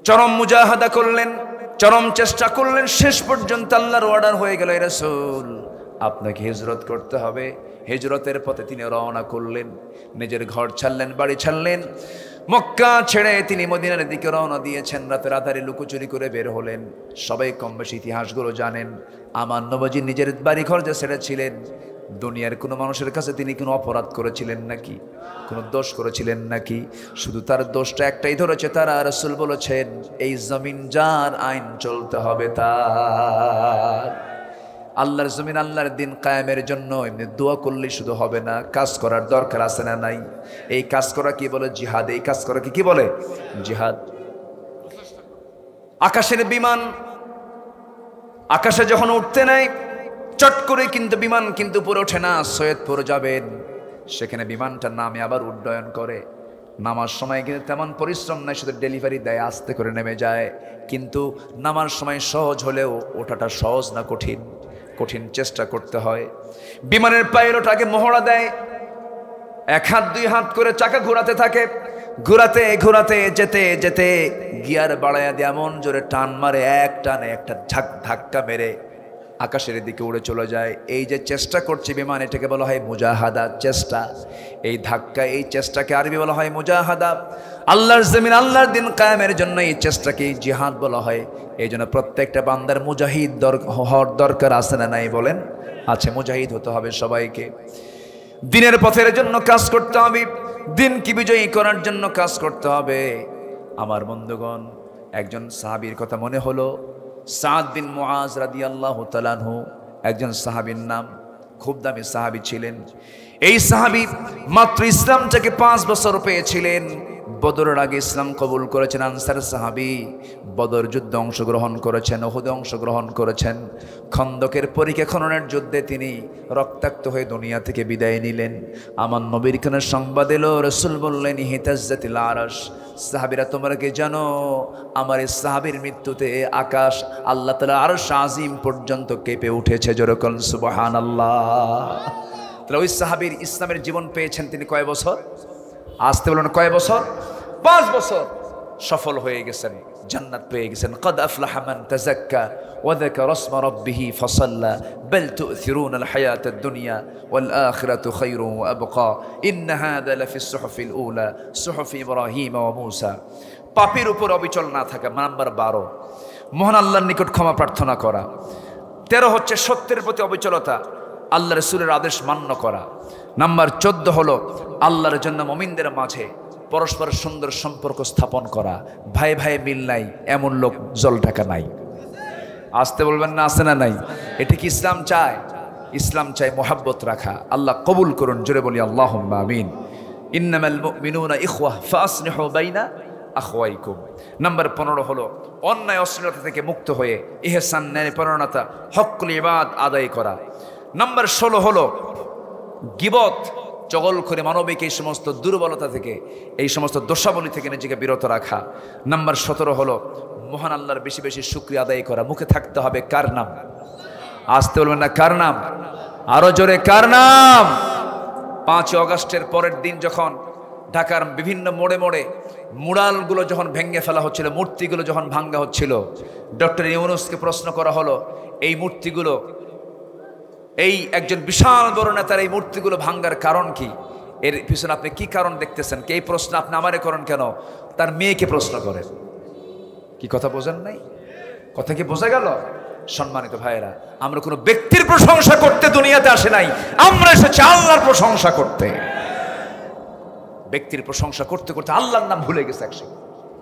চরম মুজাহাদা করলেন, চরম চেষ্টা করলেন। শেষ পর্যন্ত আল্লাহর অর্ডার হয়ে গেল, এ রাসূল আপনাকে হিজরত করতে হবে। হিজরতের পথে তিনি রওনা করলেন, নিজের ঘর ছাড়লেন, বাড়ি ছাড়লেন, মক্কা ছেড়ে তিনি মদিনার দিকে রওনা দিয়েছেন। রাতের আধারে লুকোচুরি করে বের হলেন। সবাই কম বেশি ইতিহাসগুলো জানেন। আমার নবীজি নিজের বাড়ি ঘর যে ছেড়েছিলেন, দুনিয়ার কোনো মানুষের কাছে তিনি কোনো অপরাধ করেছিলেন নাকি? কোনো দোষ করেছিলেন নাকি? শুধু তার দোষটা একটাই ধরেছে, তারা রাসূল বলেছেন এই জমিন যার, আইন চলতে হবে তার। আল্লাহর জমিন, আল্লাহর দিন কায়েমের জন্য এমনি দোয়া করলেই শুধু হবে না, কাজ করার দরকার আছে না নাই? এই কাজ করা কি বলে? জিহাদ। এই কাজ করা কি বলে? জিহাদ। আকাশের বিমান আকাশে যখন উঠতে নেয়, চট করে কিন্তু বিমান কিন্তু উপরে ওঠে না। সৈয়দপুর যাবেন, সেখানে বিমানটার নামে আবার উড্ডয়ন করে। নামার সময় কিন্তু তেমন পরিশ্রম নাই, শুধু ডেলিভারি দেয়, আস্তে করে নেমে যায়। কিন্তু নামার সময় সহজ হলেও ওঠাটা সহজ না, কঠিন, কঠিন চেষ্টা করতে হয়। বিমানের পাইলট আগে মহড়া দেয়, এক হাত দুই হাত করে চাকা ঘোরাতে থাকে, ঘোরাতে ঘোরাতে যেতে যেতে গিয়ার বাড়াইয়া দিয়ে এমন জোরে টান মারে, এক টানে একটা ধাক্কা মেরে আকাশের দিকে উড়ে চলে যায়। এই যে চেষ্টা করছে বিমান, এটাকে বলা হয় মুজাহাদা, চেষ্টা। এই ধাক্কা, এই চেষ্টাকে আরবি বলা হয় মুজাহাদা। আল্লাহর জমিন, আল্লাহর দিন কায়েমের জন্য এই চেষ্টাকে জিহাদ বলা হয়। এই জন্য প্রত্যেকটা বান্দার মুজাহিদ হওয়ার দরকার আছে না নাই বলেন? আছে। মুজাহিদ হতে হবে সবাইকে। দিনের পথের জন্য কাজ করতে হবে, দিনকে বিজয়ী করার জন্য কাজ করতে হবে। আমার বন্ধুগণ, একজন সাহাবীর কথা মনে হলো, সাদ বিন মুআজ রাদিয়াল্লাহু তাআলা আনহু, একজন সাহাবীর নাম, খুব দামি সাহাবী ছিলেন। এই সাহাবী মাত্র ইসলামটাকে 5 বছর পেয়েছিলেন। বদরের আগে ইসলাম কবুল করেছেন, আনসার সাহাবী। বদর যুদ্ধে অংশগ্রহণ করেছেন, উহুদে অংশগ্রহণ করেছেন। খন্দকের পরীক্ষা খননের যুদ্ধে তিনি রক্তাক্ত হয়ে দুনিয়া থেকে বিদায় নিলেন। আমার নবীর কানে সংবাদ এলো, রাসূল বললেন ইহতাজ্জাতিল আরশ, সাহাবীরা তোমরা কি জানো আমার এই সাহাবীর মৃত্যুতে আকাশ, আল্লাহ তাআলা আরশ আজিম পর্যন্ত কেঁপে উঠেছে। যেরকম সুবহানাল্লাহ। তাহলে ওই সাহাবীর ইসলামের জীবন পেয়েছেন তিনি কয় বছর? আসতে বলুন কয় বছর? 5 বছর। সফল হয়ে গেছেন, জান্নাত পেয়ে গেছেন। قد أفلح من تزكى وذكر اسم ربه فصلى بل تؤثرون الحياة الدنيا والآخرة خير وأبقى إن هذا لفي الصحف الأولى صحف إبراهيم وموسى। পাপের উপর অবিচল না থাকা, নাম্বার 12 মহান আল্লাহর নিকট ক্ষমা প্রার্থনা করা। 13 হচ্ছে সত্যের প্রতি অবিচলতা, আল্লাহ রাসূলের আদেশ মান্য করা। নাম্বার 14 হলো আল্লাহর জন্য মুমিনদের মাঝে পরস্পর সুন্দর সম্পর্ক স্থাপন করা। ভাই ভাই মিল নাই এমন লোক জল ঢাকা নাই। আসতে বলবেন না, আছে না নাই? এটা কি ইসলাম চায়? ইসলাম চাই মোহাব্বত রাখা। আল্লাহ কবুল করুন, জোরে বলি আল্লাহুম্মা আমিন। ইন্নামাল মুমিনুনা ইখওয়াহ ফাসলিহু বাইনা আখওয়াইকুম। নাম্বার 15 হলো অন্যায় অশ্লীলতা থেকে মুক্ত হয়ে ইহসান, ন্যায়পরায়ণতা, হক্কুল ইবাদ আদায় করা। নাম্বার 16 হলো গীবত, চগলখড়ি, মানবিক এই সমস্ত দুর্বলতা থেকে, এই সমস্ত দোষাবলী থেকে নিজেকে বিরত রাখা। নাম্বার 17 হলো মহান আল্লাহর বেশি বেশি শুকরিয়া আদায় করা। মুখে থাকতে হবে কার নাম? আসতে বলবেন না, কার নাম? আরো জোরে, কার নাম? 5 আগস্টের পরের দিন যখন ঢাকার বিভিন্ন মোড়ে মোড়ে মুরালগুলো যখন ভেঙে ফেলা হচ্ছিল, মূর্তিগুলো যখন ভাঙ্গা হচ্ছিল, ডক্টর ইউনূসকে প্রশ্ন করা হলো, এই মূর্তিগুলো, এই একজন বিশাল বড় নেতার এই মূর্তিগুলো ভাঙ্গার কারণ কি? এর পিছনে আপনি কি কারণ দেখতেছেন? এই প্রশ্ন আপনি আমারে করেন কেন? তার মেয়েকে প্রশ্ন করেন। কি কথা বোঝেন নাই? কথা কি বোঝা গেল? সম্মানিত ভাইয়েরা, আমরা কোনো ব্যক্তির প্রশংসা করতে দুনিয়াতে আসে নাই, আমরা এসেছি আল্লাহর প্রশংসা করতে। ব্যক্তির প্রশংসা করতে করতে আল্লাহর নাম ভুলে গেছে একসময়।